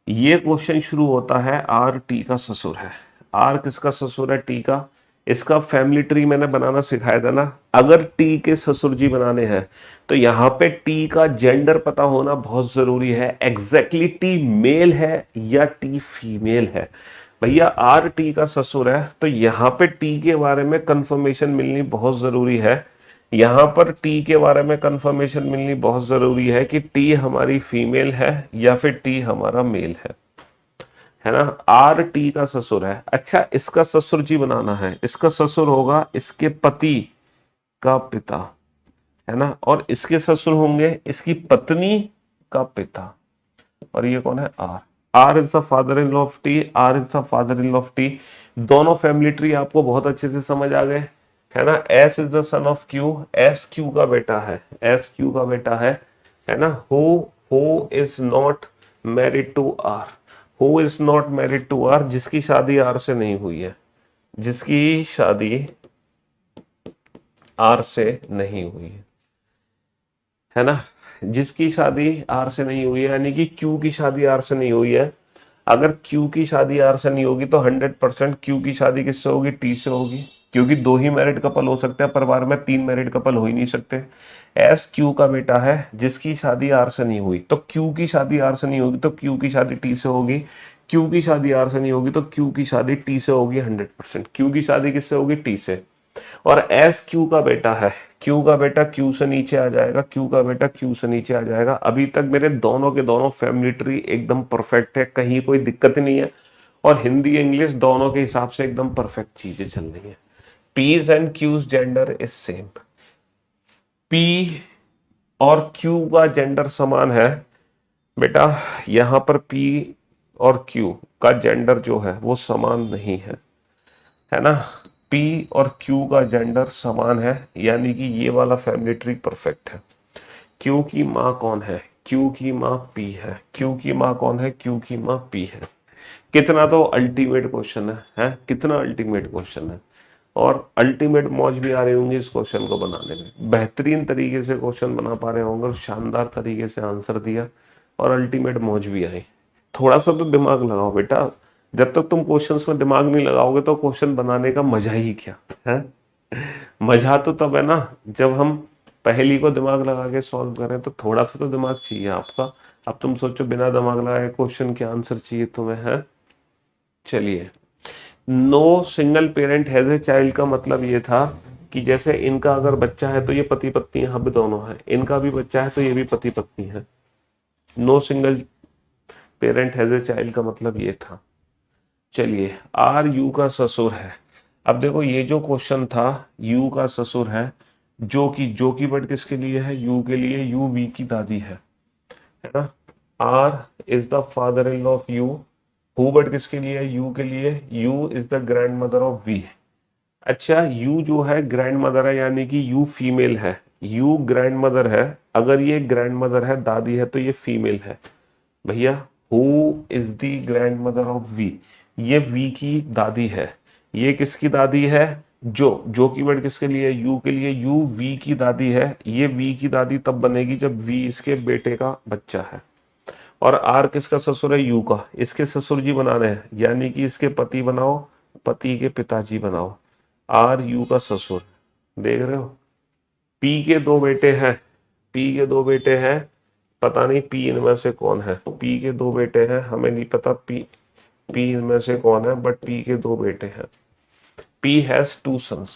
ये क्वेश्चन शुरू होता है, आर टी का ससुर है। आर किसका ससुर है? टी का। इसका फैमिली ट्री मैंने बनाना सिखाया था ना। अगर टी के ससुर जी बनाने हैं तो यहाँ पे टी का जेंडर पता होना बहुत जरूरी है। एग्जैक्टली टी मेल है या टी फीमेल है। भैया आर टी का ससुर है तो यहाँ पे टी के बारे में कंफर्मेशन मिलनी बहुत जरूरी है। यहाँ पर टी के बारे में कंफर्मेशन मिलनी बहुत जरूरी है कि टी हमारी फीमेल है या फिर टी हमारा मेल है ना। आर टी का ससुर है। अच्छा, इसका ससुर जी बनाना है। इसका ससुर होगा इसके पति का पिता। है ना, और इसके ससुर होंगे इसकी पत्नी का पिता, और ये कौन है R. R is the father in law of T, R is the father in law of T. दोनों फैमिली ट्री आपको बहुत अच्छे से समझ आ गए, है ना। S is the son of Q, S Q का बेटा है, एस क्यू का बेटा है ना। Who is not married to R, who is not married to R, जिसकी शादी आर से नहीं हुई है, जिसकी शादी आर से नहीं हुई है ना, जिसकी शादी आर से नहीं हुई है, यानी कि क्यू की शादी आर से नहीं हुई है। अगर क्यू की शादी आर से नहीं होगी तो 100% क्यू की शादी किससे होगी, टी से होगी, क्योंकि दो ही मैरिड कपल हो सकते हैं परिवार में, तीन मैरिड कपल हो ही नहीं सकते। एस क्यू का बेटा है जिसकी शादी आर से नहीं हुई, तो क्यू की शादी आर से नहीं होगी तो क्यू की शादी टी से होगी, क्यू की शादी आर से नहीं होगी तो क्यू की शादी टी से होगी 100%। क्यू की शादी किससे होगी, टी से। और एस क्यू का बेटा है, क्यू का बेटा क्यू से नीचे आ जाएगा, क्यू का बेटा क्यू से नीचे आ जाएगा। अभी तक मेरे दोनों के दोनों फैमिली ट्री एकदम परफेक्ट है, कहीं कोई दिक्कत नहीं है, और हिंदी इंग्लिश दोनों के हिसाब से एकदम परफेक्ट चीजें चल रही है। P's and Q's gender is same, P और क्यू का जेंडर समान है बेटा, यहां पर पी और क्यू का जेंडर जो है वो समान नहीं है ना। P और Q का जेंडर समान है, यानी कि ये वाला फैमिली ट्री परफेक्ट है। Q की माँ कौन है, Q की माँ P है, Q की माँ कौन है, Q की माँ P है। कितना तो अल्टीमेट क्वेश्चन है कितना अल्टीमेट क्वेश्चन है, और अल्टीमेट मौज भी आ रही होंगी इस क्वेश्चन को बनाने में, बेहतरीन तरीके से क्वेश्चन बना पा रहे होंगे, और शानदार तरीके से आंसर दिया, और अल्टीमेट मौज भी आई। थोड़ा सा तो दिमाग लगाओ बेटा, जब तक तुम क्वेश्चंस में दिमाग नहीं लगाओगे तो क्वेश्चन बनाने का मजा ही क्या है। मजा तो तब है ना जब हम पहेली को दिमाग लगा के सॉल्व करें, तो थोड़ा सा तो दिमाग चाहिए आपका। अब तुम सोचो बिना दिमाग लगाए क्वेश्चन के आंसर चाहिए तुम्हें, है। चलिए, no single parent has a child का मतलब ये था कि जैसे इनका अगर बच्चा है तो ये पति पत्नी यहाँ भी दोनों है, इनका भी बच्चा है तो ये भी पति पत्नी है। No single parent has a child का मतलब ये था। चलिए, आर यू का ससुर है। अब देखो ये जो क्वेश्चन था, यू का ससुर है, जो की वर्ड किसके लिए है, यू के लिए, यू वी की दादी है ना। R is the father in law of U, who word किसके लिए है, यू के लिए, U is the grandmother of V. अच्छा, यू जो है ग्रैंड मदर है, यानी कि यू फीमेल है, यू ग्रैंड मदर है। अगर ये ग्रैंड मदर है, दादी है, तो ये फीमेल है भैया। Who is the grandmother of V, ये वी की दादी है। ये किसकी दादी है, जो की वर्ड किसके लिए, यू के लिए, यू वी की दादी है। ये वी की दादी तब बनेगी जब वी इसके बेटे का बच्चा है। और आर किसका ससुर है, यू का, इसके ससुर जी बनाने हैं, यानी कि इसके पति बनाओ, पति के पिताजी बनाओ। आर यू का ससुर, देख रहे हो। पी के दो बेटे हैं, पी के दो बेटे हैं, पता नहीं पी इनमें से कौन है, पी के दो बेटे हैं, हमें नहीं पता पी इनमें से कौन है, बट पी के दो बेटे हैं। P has two sons.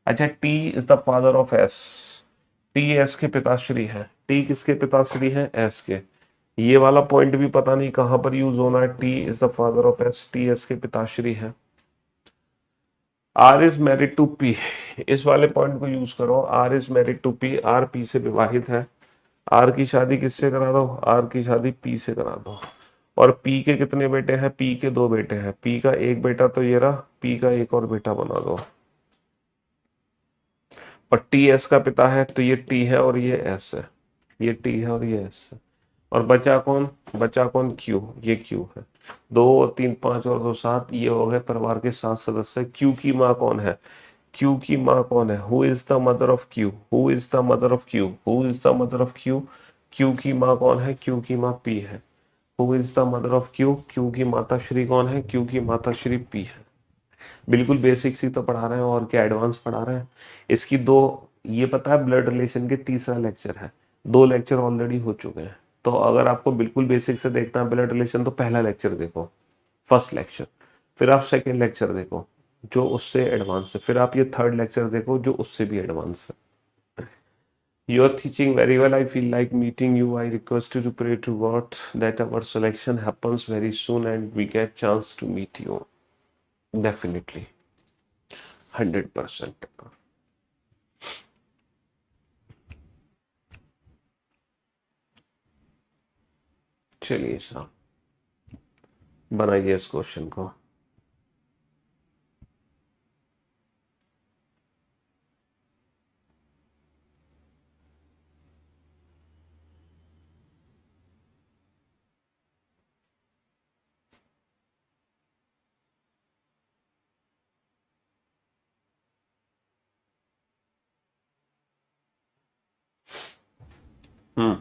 अच्छा, T is the father of S, T S के पिताश्री है। टी किसके पिताश्री है, एस के। ये वाला पॉइंट भी पता नहीं कहां पर यूज होना है, T is the father of S, T S के पिताश्री है। R is married to P, इस वाले पॉइंट को यूज करो, R is married to P, R P से विवाहित है। आर की शादी किससे करा दो, आर की शादी पी से करा दो। और पी के कितने बेटे हैं, पी के दो बेटे हैं, पी का एक बेटा तो ये रहा, पी का एक और बेटा बना दो। और टी एस का पिता है, तो ये टी है और ये एस है, ये टी है और ये एस है। और बचा कौन, बचा कौन, क्यू, ये क्यू है। 2 3 5 और 2 7, ये हो गए परिवार के 7 सदस्य। क्यू की माँ कौन है, क्यू की माँ कौन है, who is the mother of Q, who is the mother of Q, who is the mother of Q. Q की माँ कौन है, क्यू की माँ पी है। Who is the mother of Q, Q की माता श्री कौन है, क्यू की माता श्री पी है। बिल्कुल बेसिक सी तो पढ़ा रहे हैं, और क्या एडवांस पढ़ा रहे हैं। इसकी दो, ये पता है ब्लड रिलेशन के तीसरा लेक्चर है, 2 लेक्चर ऑलरेडी हो चुके हैं। तो अगर आपको बिल्कुल बेसिक से देखना है ब्लड रिलेशन, तो पहला लेक्चर देखो, फर्स्ट लेक्चर, फिर आप सेकेंड लेक्चर देखो जो उससे एडवांस है, फिर आप ये थर्ड लेक्चर देखो जो उससे भी एडवांस है। You are teaching very well. I feel like meeting you. I request you to pray to God that our selection happens very soon and we get chance to meet you. Definitely, 100%. चलिए साहब, बनाइए इस question को। हम्म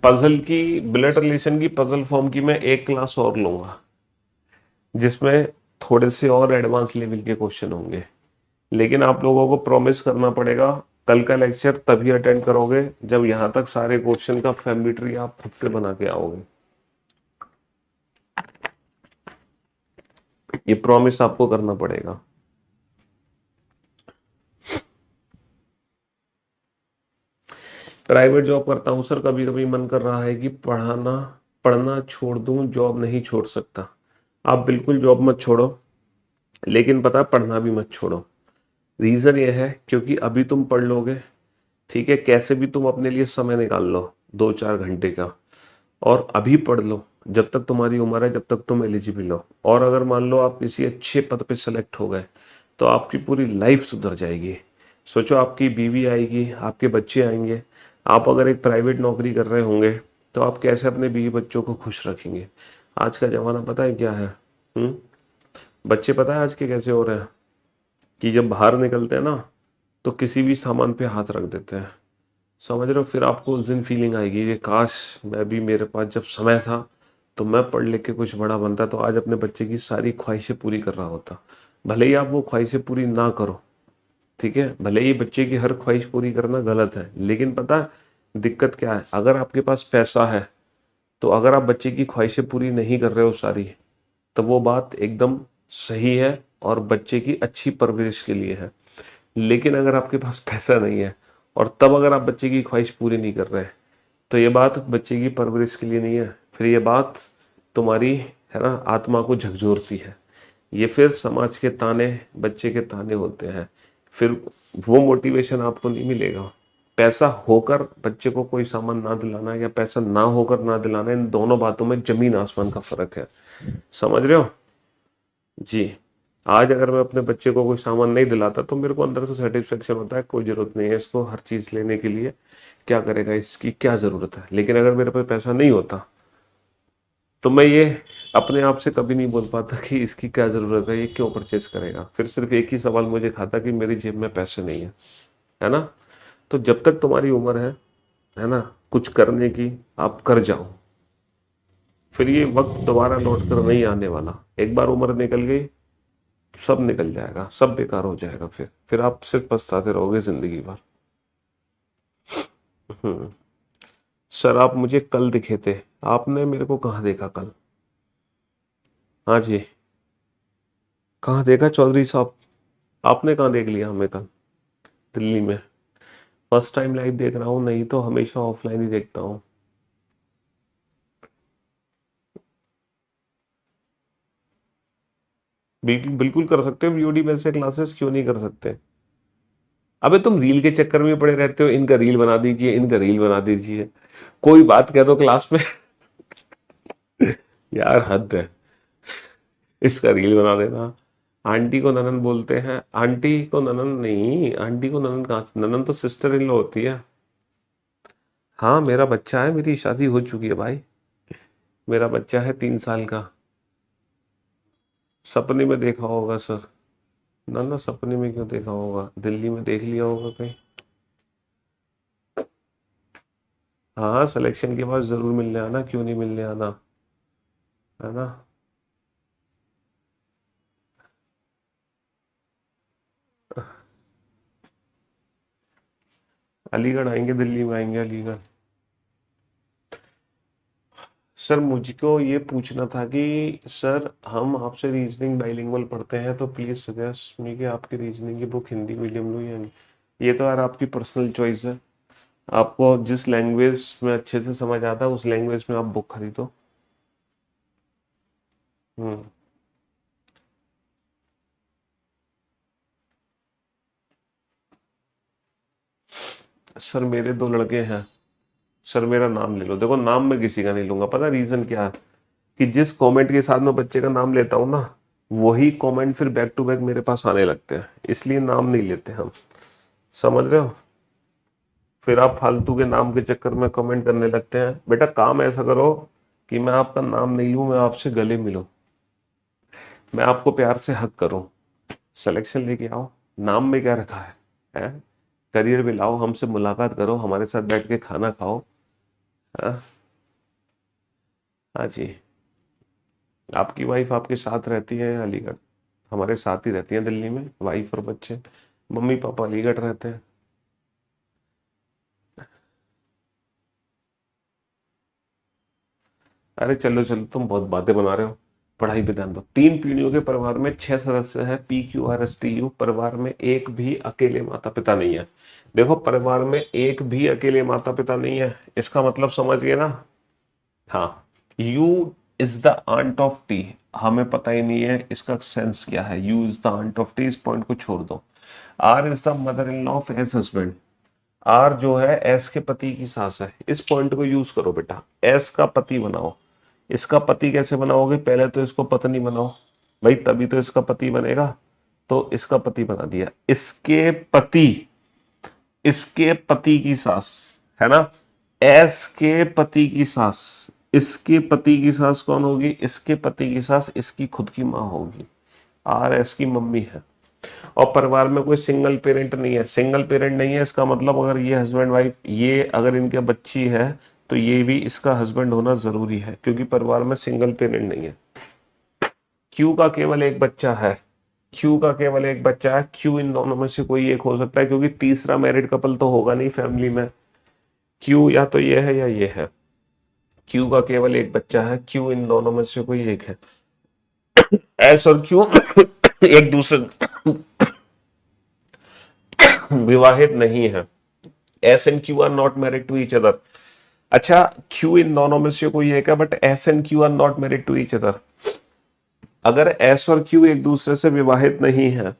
puzzle की, blood relation की puzzle form की मैं एक क्लास और लूंगा, जिसमें थोड़े से और एडवांस लेवल के क्वेश्चन होंगे। लेकिन आप लोगों को प्रॉमिस करना पड़ेगा, कल का लेक्चर तभी अटेंड करोगे जब यहां तक सारे क्वेश्चन का फैमिली ट्री आप खुद से बना के आओगे। ये प्रॉमिस आपको करना पड़ेगा। प्राइवेट जॉब करता हूँ सर, कभी कभी मन कर रहा है कि पढ़ना छोड़ दूं, जॉब नहीं छोड़ सकता। आप बिल्कुल जॉब मत छोड़ो, लेकिन पता है पढ़ना भी मत छोड़ो। रीजन ये है क्योंकि अभी तुम पढ़ लोगे, ठीक है, कैसे भी तुम अपने लिए समय निकाल लो 2-4 घंटे का, और अभी पढ़ लो जब तक तुम्हारी उम्र है, जब तक तुम एलिजिबल हो। और अगर मान लो आप किसी अच्छे पद पे सेलेक्ट हो गए तो आपकी पूरी लाइफ सुधर जाएगी। सोचो, आपकी बीवी आएगी, आपके बच्चे आएंगे। आप अगर एक प्राइवेट नौकरी कर रहे होंगे तो आप कैसे अपने बीवी बच्चों को खुश रखेंगे? आज का जमाना पता है क्या है? हम्म बच्चे पता है आज के कैसे हो रहे हैं कि जब बाहर निकलते हैं ना तो किसी भी सामान पे हाथ रख देते हैं। समझ रहे हो? फिर आपको उस दिन फीलिंग आएगी कि काश मैं भी, मेरे पास जब समय था तो मैं पढ़ लिख के कुछ बड़ा बनता, तो आज अपने बच्चे की सारी ख्वाहिशें पूरी कर रहा होता। भले ही आप वो ख्वाहिशें पूरी ना करो, ठीक है, भले ही बच्चे की हर ख्वाहिश पूरी करना गलत है, लेकिन पता है दिक्कत क्या है? अगर आपके पास पैसा है तो अगर आप बच्चे की ख्वाहिशें पूरी नहीं कर रहे हो सारी, तो वो बात एकदम सही है और बच्चे की अच्छी परवरिश के लिए है। लेकिन अगर आपके पास पैसा नहीं है और तब अगर आप बच्चे की ख्वाहिश पूरी नहीं कर रहे हैं, तो ये बात बच्चे की परवरिश के लिए नहीं है, फिर ये बात तुम्हारी, है ना, आत्मा को झकझोरती है। ये फिर समाज के ताने, बच्चे के ताने होते हैं। फिर वो मोटिवेशन आपको नहीं मिलेगा। पैसा होकर बच्चे को कोई सामान ना दिलाना या पैसा ना होकर ना दिलाना, इन दोनों बातों में जमीन आसमान का फर्क है। समझ रहे हो? जी। आज अगर मैं अपने बच्चे को कोई सामान नहीं दिलाता तो मेरे को अंदर से सेटिस्फेक्शन होता है, कोई जरूरत नहीं है इसको हर चीज लेने के लिए, क्या करेगा, इसकी क्या जरूरत है। लेकिन अगर मेरे पास पैसा नहीं होता तो मैं ये अपने आप से कभी नहीं बोल पाता कि इसकी क्या जरूरत है, ये क्यों परचेस करेगा। फिर सिर्फ एक ही सवाल मुझे खाता कि मेरी जेब में पैसे नहीं है ना? तो जब तक तुम्हारी उम्र है ना, कुछ करने की, आप कर जाओ। फिर ये वक्त दोबारा लौट कर नहीं आने वाला। एक बार उम्र निकल गई, सब निकल जाएगा, सब बेकार हो जाएगा। फिर आप सिर्फ पछताते रहोगे जिंदगी भर। हम्म सर, आप मुझे कल दिखे थे, आपने मेरे को कहाँ देखा कल? हाँ जी, कहाँ देखा चौधरी साहब? आपने कहाँ देख लिया हमें कल? दिल्ली में? फर्स्ट टाइम लाइव देख रहा हूँ, नहीं तो हमेशा ऑफलाइन ही देखता हूँ। बिल्कुल बिल्कुल कर सकते हो वीओडी में से क्लासेस, क्यों नहीं कर सकते? अबे तुम रील के चक्कर में पड़े रहते हो, इनका रील बना दीजिए, इनका रील बना दीजिए। कोई बात कह दो क्लास में, यार हद है। इसका रील बना देना। आंटी को ननन बोलते हैं, आंटी को ननन नहीं, आंटी को ननन कहाँ से? ननन तो सिस्टर इन लॉ होती है। हाँ, मेरा बच्चा है, मेरी शादी हो चुकी है भाई। मेरा बच्चा है 3 साल का। सपने में देखा होगा सर। ना ना, सपने में क्यों देखा होगा, दिल्ली में देख लिया होगा कहीं। हाँ, सिलेक्शन के बाद जरूर मिलने आना, क्यों नहीं मिलने आना, है ना? अलीगढ़ आएंगे, दिल्ली में आएंगे अलीगढ़। सर, मुझको ये पूछना था कि सर, हम आपसे रीजनिंग बाइलिंगुअल पढ़ते हैं, तो प्लीज़ सजेस्ट मी कि आपकी रीजनिंग की बुक हिंदी मीडियम लूँ या नहीं। ये तो यार आपकी पर्सनल चॉइस है। आपको जिस लैंग्वेज में अच्छे से समझ आता है उस लैंग्वेज में आप बुक खरीदो। हम्म सर मेरे 2 लड़के हैं, सर मेरा नाम ले लो। देखो नाम मैं किसी का नहीं लूंगा, पता रीजन क्या है कि जिस कमेंट के साथ मैं बच्चे का नाम लेता हूँ ना, वही कमेंट फिर बैक टू बैक मेरे पास आने लगते हैं, इसलिए नाम नहीं लेते हम, समझ रहे हो। फिर आप फालतू के नाम के चक्कर में कमेंट करने लगते हैं। बेटा काम ऐसा करो कि मैं आपका नाम नहीं लूं, मैं आपसे गले मिलूं, मैं आपको प्यार से हक करूं, सिलेक्शन लेके आओ, नाम में क्या रखा है? करियर भी लाओ, हमसे मुलाकात करो, हमारे साथ बैठ के खाना खाओ। हाँ हाँ जी। आपकी वाइफ आपके साथ रहती है अलीगढ़? हमारे साथ ही रहती है दिल्ली में, वाइफ और बच्चे। मम्मी पापा अलीगढ़ रहते हैं। अरे चलो चलो, तुम बहुत बातें बना रहे हो, पढ़ाई पे ध्यान दो। 3 पीढ़ियों के परिवार में 6 सदस्य हैं, PQRSTU। परिवार में एक भी अकेले माता पिता नहीं है। देखो परिवार में एक भी अकेले माता पिता नहीं है, इसका मतलब समझ गए ना। हाँ, U is the aunt of T, हमें पता ही नहीं है इसका सेंस क्या है। U is the aunt of T, इस पॉइंट को छोड़ दो। R is the mother in law of S husband, R जो है एस के पति की सास है, इस पॉइंट को यूज करो बेटा। एस का पति बनाओ। इसका पति कैसे बनाओगे? पहले तो इसको पत्नी बनाओ भाई, तभी तो इसका पति बनेगा। तो इसका पति बना दिया। इसके पति की सास है ना, एस के पति की सास। इसके पति की सास कौन होगी? इसके पति की सास इसकी खुद की माँ होगी। आर एस की मम्मी है। और परिवार में कोई सिंगल पेरेंट नहीं है। सिंगल पेरेंट नहीं है इसका मतलब अगर ये हस्बैंड वाइफ, ये अगर इनके बच्ची है तो ये भी इसका हस्बैंड होना जरूरी है, क्योंकि परिवार में सिंगल पेरेंट नहीं है। क्यू का केवल एक बच्चा है, क्यू का केवल एक बच्चा है। क्यू इन दोनों में से कोई एक हो सकता है, क्योंकि तीसरा मैरिड कपल तो होगा नहीं फैमिली में। क्यू या तो ये है या ये है। क्यू का केवल एक बच्चा है, क्यू इन दोनों में से कोई एक है। एस और क्यू एक दूसरे विवाहित नहीं है। S and Q are not married to each other. अच्छा, क्यू इन दोनों में से कोई एक है, but S and Q are not married to each other. अगर एस और क्यू एक दूसरे से विवाहित नहीं है,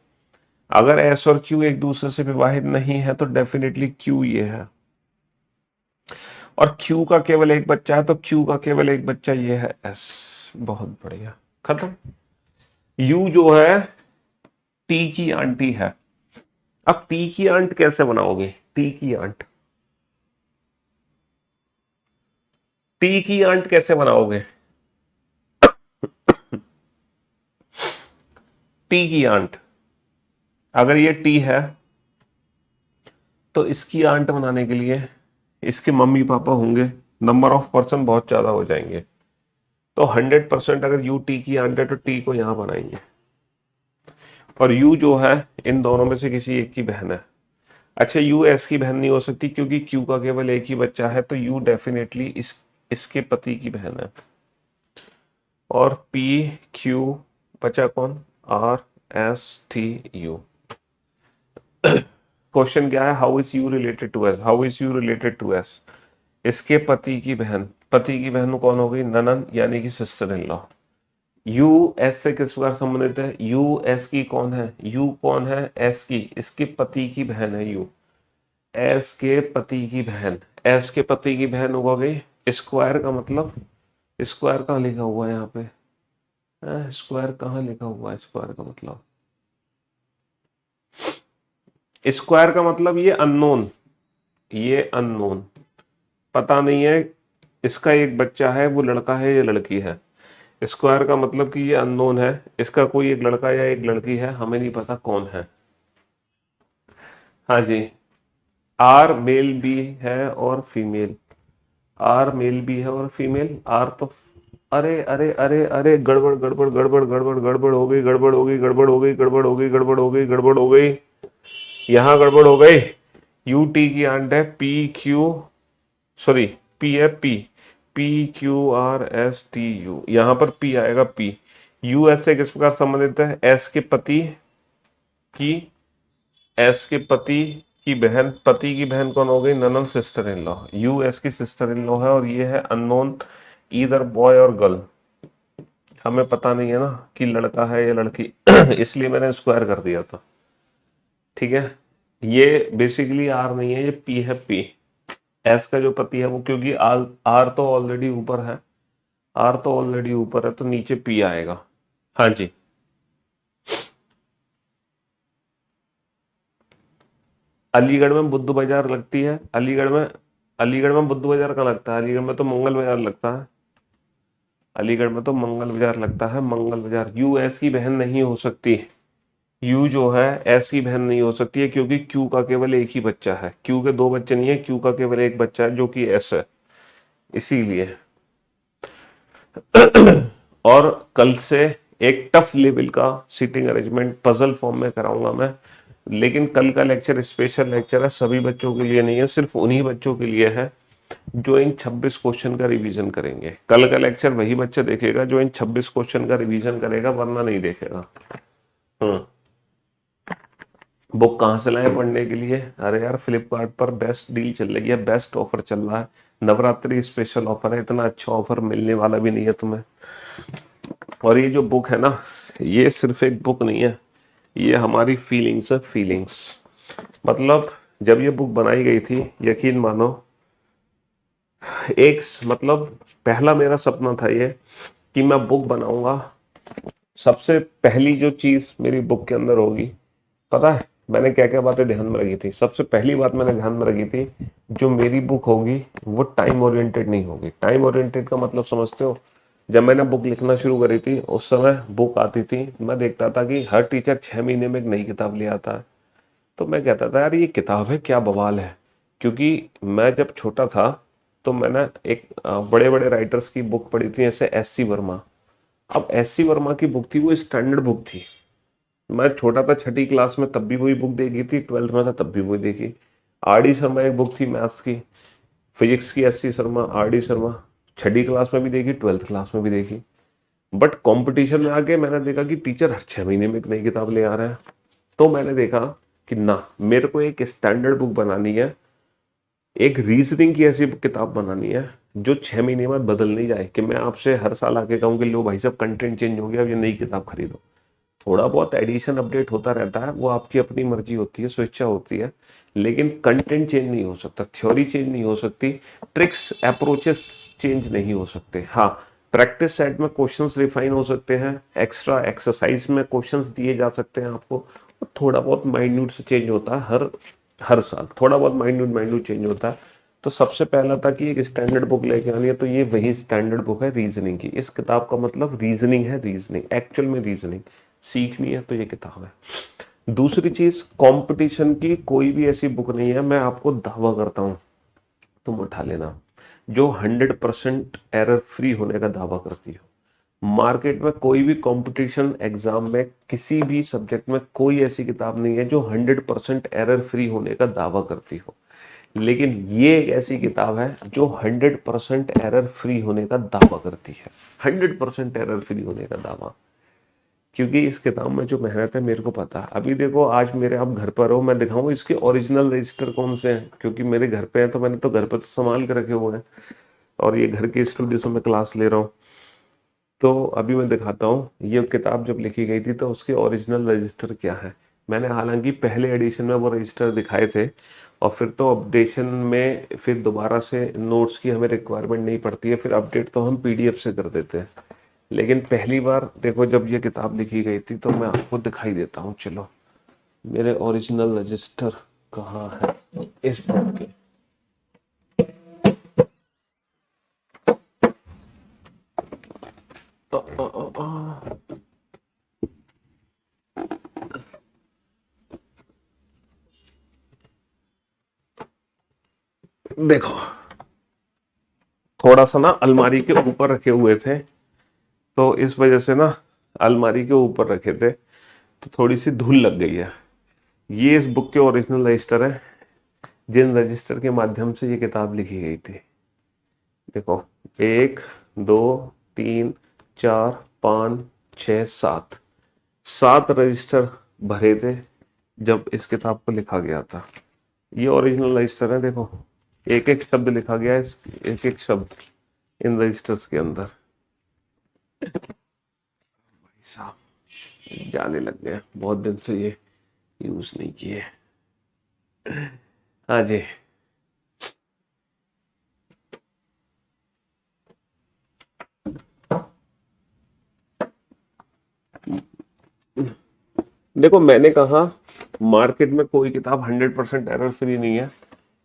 अगर एस और क्यू एक दूसरे से विवाहित नहीं है, तो डेफिनेटली क्यू ये है। और क्यू का केवल एक बच्चा है, तो क्यू का केवल एक बच्चा ये है, एस। बहुत बढ़िया, खत्म। यू जो है टी की आंटी है। अब टी की आंट कैसे बनाओगे? टी की आंट, टी की आंट कैसे बनाओगे? टी की आंट, अगर ये टी है तो इसकी आंट बनाने के लिए इसके मम्मी पापा होंगे, नंबर ऑफ पर्सन बहुत ज्यादा हो जाएंगे। तो 100% अगर यू टी की आंट है तो टी को यहां बनाएंगे। और यू जो है इन दोनों में से किसी एक की बहन है। अच्छा, यू एस की बहन नहीं हो सकती क्योंकि क्यू का केवल एक ही बच्चा है, तो यू डेफिनेटली इसके पति की बहन है। और पी क्यू बचा कौन? R S T U. Question क्या है? How is U related to S? How is U related to S? इसके पति की बहन, पति की बहन कौन हो गई? ननन, यानी कि sister in law. U S से किस प्रकार संबंधित है? यू एस की कौन है? यू कौन है? एस की, इसके पति की बहन है यू। एस के पति की बहन, एस के पति की बहन हो गई। स्क्वायर का मतलब, स्क्वायर कहाँ लिखा हुआ है यहाँ पे? स्क्वायर कहाँ लिखा हुआ है? स्क्वायर का मतलब, स्क्वायर का मतलब ये अननोन, ये अननोन, पता नहीं है इसका एक बच्चा है, वो लड़का है या लड़की है। स्क्वायर का मतलब कि ये अननोन है, इसका कोई एक लड़का या एक लड़की है, हमें नहीं पता कौन है। हाँ जी। आर मेल भी है और फीमेल, आर मेल भी है और फीमेल। आर तो, अरे अरे अरे अरे, गड़बड़ गड़बड़ गड़बड़ गड़बड़ गड़बड़ हो गई, गड़बड़ हो गई, गड़बड़ हो गई, गड़बड़ हो गई, गड़बड़ हो गई, गड़बड़ हो गई, यहाँ गड़बड़ हो गई। यू टी की आंट है पी क्यू, सॉरी पी है P, P Q R S T you, यहाँ पर पी आएगा। पी यू एस से किस प्रकार संबंधित है? एस के पति की, एस के पति की बहन, पति की बहन कौन हो गई? ननन, sister in law. U S की सिस्टर इन लॉ है और ये है अननोन, ईदर बॉय और गर्ल, हमें पता नहीं है ना कि लड़का है या लड़की इसलिए मैंने स्क्वायर कर दिया था। ठीक है, ये बेसिकली आर नहीं है, ये पी है, पी। एस का जो पति है वो, क्योंकि आर आर तो ऑलरेडी ऊपर है, आर तो ऑलरेडी ऊपर है, तो नीचे पी आएगा। हाँ जी। अलीगढ़ में बुद्ध बाजार लगती है, अलीगढ़ में बुद्ध बाजार कहाँ लगता है? अलीगढ़ में तो मंगल बाजार लगता है, अलीगढ़ में तो मंगल बाजार लगता है, मंगल बाजार। यू एस की बहन नहीं हो सकती, यू जो है एस की बहन नहीं हो सकती है, क्योंकि क्यू का केवल एक ही बच्चा है, क्यू के दो बच्चे नहीं है, क्यू का केवल एक बच्चा है जो कि एस है, इसीलिए। और कल से एक टफ लेवल का सीटिंग अरेंजमेंट पजल फॉर्म में कराऊंगा मैं, लेकिन कल का लेक्चर स्पेशल लेक्चर है, सभी बच्चों के लिए नहीं है, सिर्फ उन्हीं बच्चों के लिए है जो इन 26 क्वेश्चन का रिवीजन करेंगे। कल का लेक्चर वही बच्चा देखेगा जो इन 26 क्वेश्चन का रिवीजन करेगा, वरना नहीं देखेगा। बुक कहाँ से लाए पढ़ने के लिए? अरे यार, फ्लिपकार्ट पर बेस्ट डील चल रही है, बेस्ट ऑफर चल रहा है, नवरात्रि स्पेशल ऑफर है, इतना अच्छा ऑफर मिलने वाला भी नहीं है तुम्हें। और ये जो बुक है ना, ये सिर्फ एक बुक नहीं है, ये हमारी फीलिंग्स है, फीलिंग्स। मतलब जब ये बुक बनाई गई थी, यकीन मानो, एक मतलब पहला मेरा सपना था ये कि मैं बुक बनाऊंगा, सबसे पहली जो चीज मेरी बुक के अंदर होगी, पता है मैंने क्या क्या बातें ध्यान में रखी थी? सबसे पहली बात मैंने ध्यान में रखी थी, जो मेरी बुक होगी वो टाइम ओरिएंटेड नहीं होगी। टाइम ओरिएंटेड का मतलब समझते हो? जब मैंने बुक लिखना शुरू करी थी, उस समय बुक आती थी, मैं देखता था कि हर टीचर 6 महीने में एक नई किताब ले आता है, तो मैं कहता था यार ये किताब है, क्या बवाल है। क्योंकि मैं जब छोटा था तो मैंने एक बड़े बड़े राइटर्स की बुक पढ़ी थी, जैसे एस सी वर्मा। अब एस सी वर्मा की बुक थी, वो स्टैंडर्ड बुक थी। मैं छोटा था, छठी क्लास में, तब भी वही बुक देखी थी, 12th में था तब भी वही देखी। आर डी शर्मा एक बुक थी मैथ्स की, फिजिक्स की, S C Sharma, R D Sharma, छठी क्लास में भी देखी, 12th क्लास में भी देखी। बट कंपटीशन में आके मैंने देखा कि टीचर हर 6 महीने में एक नई किताब ले आ रहा है, तो मैंने देखा कि ना, मेरे को एक स्टैंडर्ड बुक बनानी है, एक रीजनिंग की ऐसी किताब बनानी है जो 6 महीने बाद बदल नहीं जाए, कि मैं आपसे हर साल आके कहूँ कि लो भाई साहब कंटेंट चेंज हो गया, अब ये नई किताब खरीदो। थोड़ा बहुत एडिशन अपडेट होता रहता है, वो आपकी अपनी मर्जी होती है, स्वेच्छा होती है, लेकिन कंटेंट चेंज नहीं हो सकता, थ्योरी चेंज नहीं हो सकती, ट्रिक्स अप्रोचेस चेंज नहीं हो सकते। हाँ, प्रैक्टिस सेट में क्वेश्चंस रिफाइन हो सकते हैं, एक्स्ट्रा एक्सरसाइज में क्वेश्चंस दिए जा सकते हैं आपको, थोड़ा बहुत माइन्यूट से चेंज होता है, हर हर साल थोड़ा बहुत माइन्यूट माइन्यूट चेंज होता है। तो सबसे पहला था कि एक स्टैंडर्ड बुक लेके आनी है, तो ये वही स्टैंडर्ड बुक है रीजनिंग की। इस किताब का मतलब रीजनिंग है, रीजनिंग एक्चुअल में रीजनिंग सीखनी है, तो ये किताब है। दूसरी चीज, कंपटीशन की कोई भी ऐसी बुक नहीं है, मैं आपको दावा करता हूं, तुम उठा लेना, जो 100% एरर फ्री होने का दावा करती हो। मार्केट में कोई भी कंपटीशन एग्जाम में किसी भी सब्जेक्ट में कोई ऐसी किताब नहीं है जो 100% एरर फ्री होने का दावा करती हो, लेकिन ये एक ऐसी किताब है जो 100% एरर फ्री होने का दावा करती है। 100% एरर फ्री होने का दावा, क्योंकि इस किताब में जो मेहनत है मेरे को पता है। अभी देखो, आज मेरे आप घर पर हो, मैं दिखाऊं इसके ओरिजिनल रजिस्टर कौन से हैं, क्योंकि मेरे घर पे हैं, तो मैंने तो घर पे तो संभाल के रखे हुए हैं, और ये घर के स्टूडियो से मैं क्लास ले रहा हूँ। तो अभी मैं दिखाता हूँ, ये किताब जब लिखी गई थी तो उसके ओरिजिनल रजिस्टर क्या है। मैंने हालांकि पहले एडिशन में वो रजिस्टर दिखाए थे, और फिर तो अपडेशन में फिर दोबारा से नोट्स की हमें रिक्वायरमेंट नहीं पड़ती है, फिर अपडेट तो हम पीडीएफ से कर देते हैं। लेकिन पहली बार देखो जब ये किताब लिखी गई थी, तो मैं आपको दिखाई देता हूँ, चलो मेरे ओरिजिनल रजिस्टर कहाँ है इस बुक के। देखो, थोड़ा सा ना अलमारी के ऊपर रखे हुए थे, तो इस वजह से ना अलमारी के ऊपर रखे थे तो थोड़ी सी धूल लग गई है। ये इस बुक के ओरिजिनल रजिस्टर है, जिन रजिस्टर के माध्यम से ये किताब लिखी गई थी। देखो, 1 2 3 4 5 6 7, 7 रजिस्टर भरे थे जब इस किताब को लिखा गया था। ये ओरिजिनल रजिस्टर है, देखो एक एक शब्द लिखा गया है, एक एक शब्द इन रजिस्टर्स के अंदर। भाई साहब, जाने लग गए, बहुत दिन से ये यूज नहीं किए। हाँ जी। देखो मैंने कहा मार्केट में कोई किताब 100% एरर फ्री नहीं है,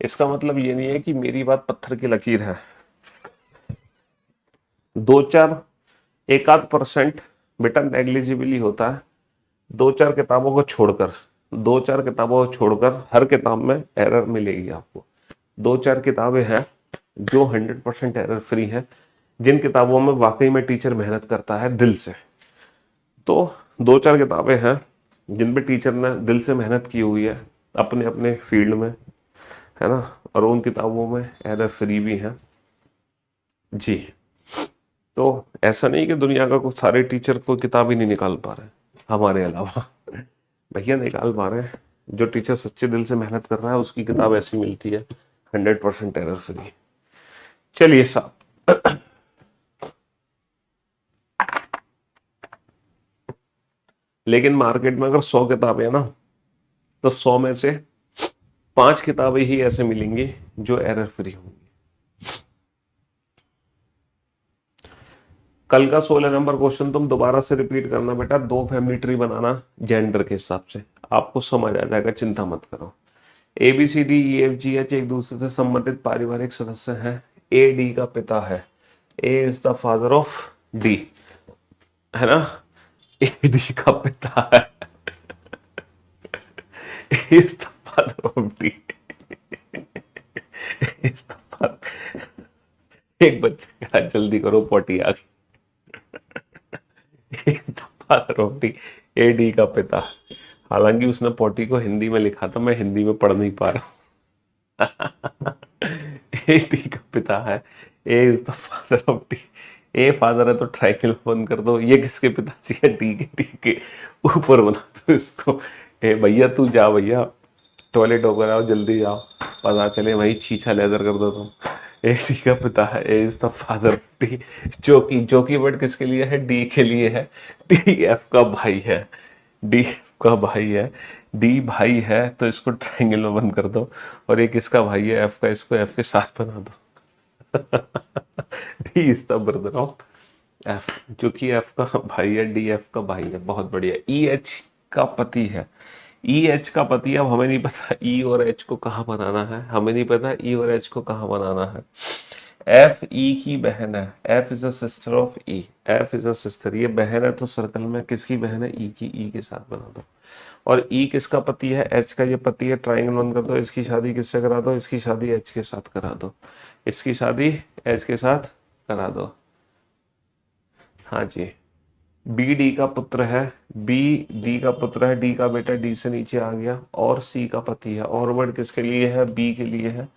इसका मतलब ये नहीं है कि मेरी बात पत्थर की लकीर है। दो चार एक आध परसेंट बेटा नेग्लिजिबली होता है, दो चार किताबों को छोड़कर, दो चार किताबों को छोड़कर हर किताब में एरर मिलेगी आपको। दो चार किताबें हैं जो 100% एरर फ्री है, जिन किताबों में वाकई में टीचर मेहनत करता है दिल से। तो दो चार किताबें हैं जिन पे टीचर ने दिल से मेहनत की हुई है अपने अपने फील्ड में, है ना, और उन किताबों में एरर फ्री भी हैं जी। तो ऐसा नहीं कि दुनिया का कुछ सारे टीचर कोई किताब ही नहीं निकाल पा रहे हमारे अलावा, भैया निकाल पा रहे हैं। जो टीचर सच्चे दिल से मेहनत कर रहा है उसकी किताब ऐसी मिलती है 100% एरर फ्री। चलिए साहब, लेकिन मार्केट में अगर 100 किताबें हैं ना, तो 100 में से 5 किताबें ही ऐसे मिलेंगी जो एरर फ्री होंगी। कल का 16 नंबर क्वेश्चन तुम दोबारा से रिपीट करना बेटा, दो फैमिली ट्री बनाना जेंडर के हिसाब से, आपको समझ आ जाएगा, चिंता मत करो। A B C D E F G H एक दूसरे से संबंधित पारिवारिक सदस्य हैं। ए डी का पिता है, A is the father of D, है ना। ए डी का पिता है, is the father of D, is the father. एक बच्चे का जल्दी करो पॉटी आ गई, father of D, A D का पिता। हालांकि उसने पॉटी को हिंदी में लिखा था, मैं हिंदी में पढ़ नहीं पा रहा। ए डी का पिता है, A is the father of D. A father है तो ट्राइंगल बंद कर दो, ये किसके पिताजी है, डी के ऊपर बना दो इसको। ए भैया तू जा भैया, टॉयलेट होकर आओ, जल्दी जाओ, पता चले वही छीछा लेदर कर दो तुम। ए डी का पिता है, A is the father, D जो की वर्ड किसके लिए है, डी के लिए है। डी एफ का भाई है, डी एफ का भाई है, डी भाई है तो इसको ट्रायंगल में बंद कर दो, और एक इसका भाई है एफ का, इसको एफ के साथ बना दो। D is the brother of F, जो कि एफ का भाई है, डी एफ का भाई है, बहुत बढ़िया। ई एच का पति है, ई एच का पति, अब हमें नहीं पता ई और एच को कहाँ बनाना है, हमें नहीं पता ई और एच को कहाँ बनाना है। एफ ई की बहन है, F is a sister of E, F is a sister, ये बहन है तो सर्कल में किसकी बहन है, ई की, ई के साथ बना दो। और ई किसका पति है, एच का ये पति है, ट्राइंगल बन कर दो, इसकी शादी किससे करा दो, इसकी शादी एच के साथ करा दो, इसकी शादी एच के साथ करा दो। हाँ जी। बी डी का पुत्र है, बी डी का पुत्र है, डी का बेटा डी से नीचे आ गया, और सी का पति है, और वर्ड किसके लिए है, बी के लिए है।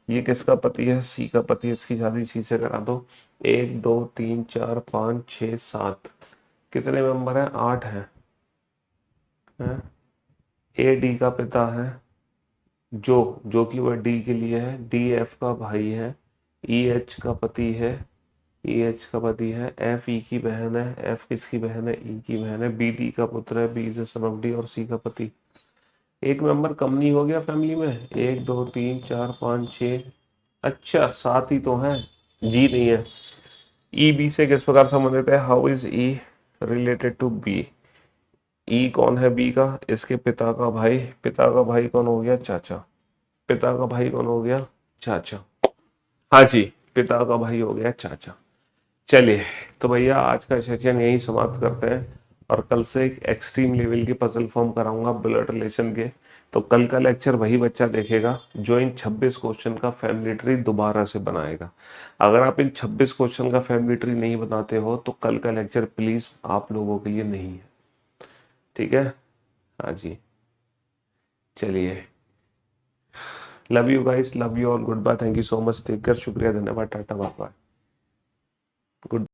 ये किसका पति है, सी का पति है, इसकी शादी सी से करा दो। 1 2 3 4 5 6 7, कितने मेंबर है, 8 है। ए डी का पिता है, जो कि वह डी के लिए है, डी एफ का भाई है, ई एच का पति है, ई एच का पति है, एफ ई की बहन है, एफ किसकी बहन है, ई की बहन है, बी डी का पुत्र है, B is the son of D, और सी का पति। एक मेंबर कम नहीं हो गया फैमिली में, 1 2 3 4 5 6, अच्छा 7 ही तो हैं, जी नहीं है। ई बी से किस प्रकार संबंधित है, how is E related to B, E कौन है बी का, इसके पिता का भाई, पिता का भाई कौन हो गया, चाचा, पिता का भाई कौन हो गया, चाचा। हाँ जी, पिता का भाई हो गया चाचा। चलिए, तो भैया आज का सेशन यही समाप्त करते हैं, और कल से एक एक्सट्रीम लेवल की पजल फॉर्म कराऊंगा ब्लड रिलेशन के। तो कल का लेक्चर वही बच्चा देखेगा जो इन 26 क्वेश्चन का फैमिली ट्री दोबारा से बनाएगा। अगर आप इन 26 क्वेश्चन का फैमिली ट्री नहीं बनाते हो तो कल का लेक्चर प्लीज आप लोगों के लिए नहीं है, ठीक है। हाँ जी, चलिए, love you guys, love you all, goodbye, thank you so much, take care, शुक्रिया, धन्यवाद, टाटा, बाय बाय, गुड।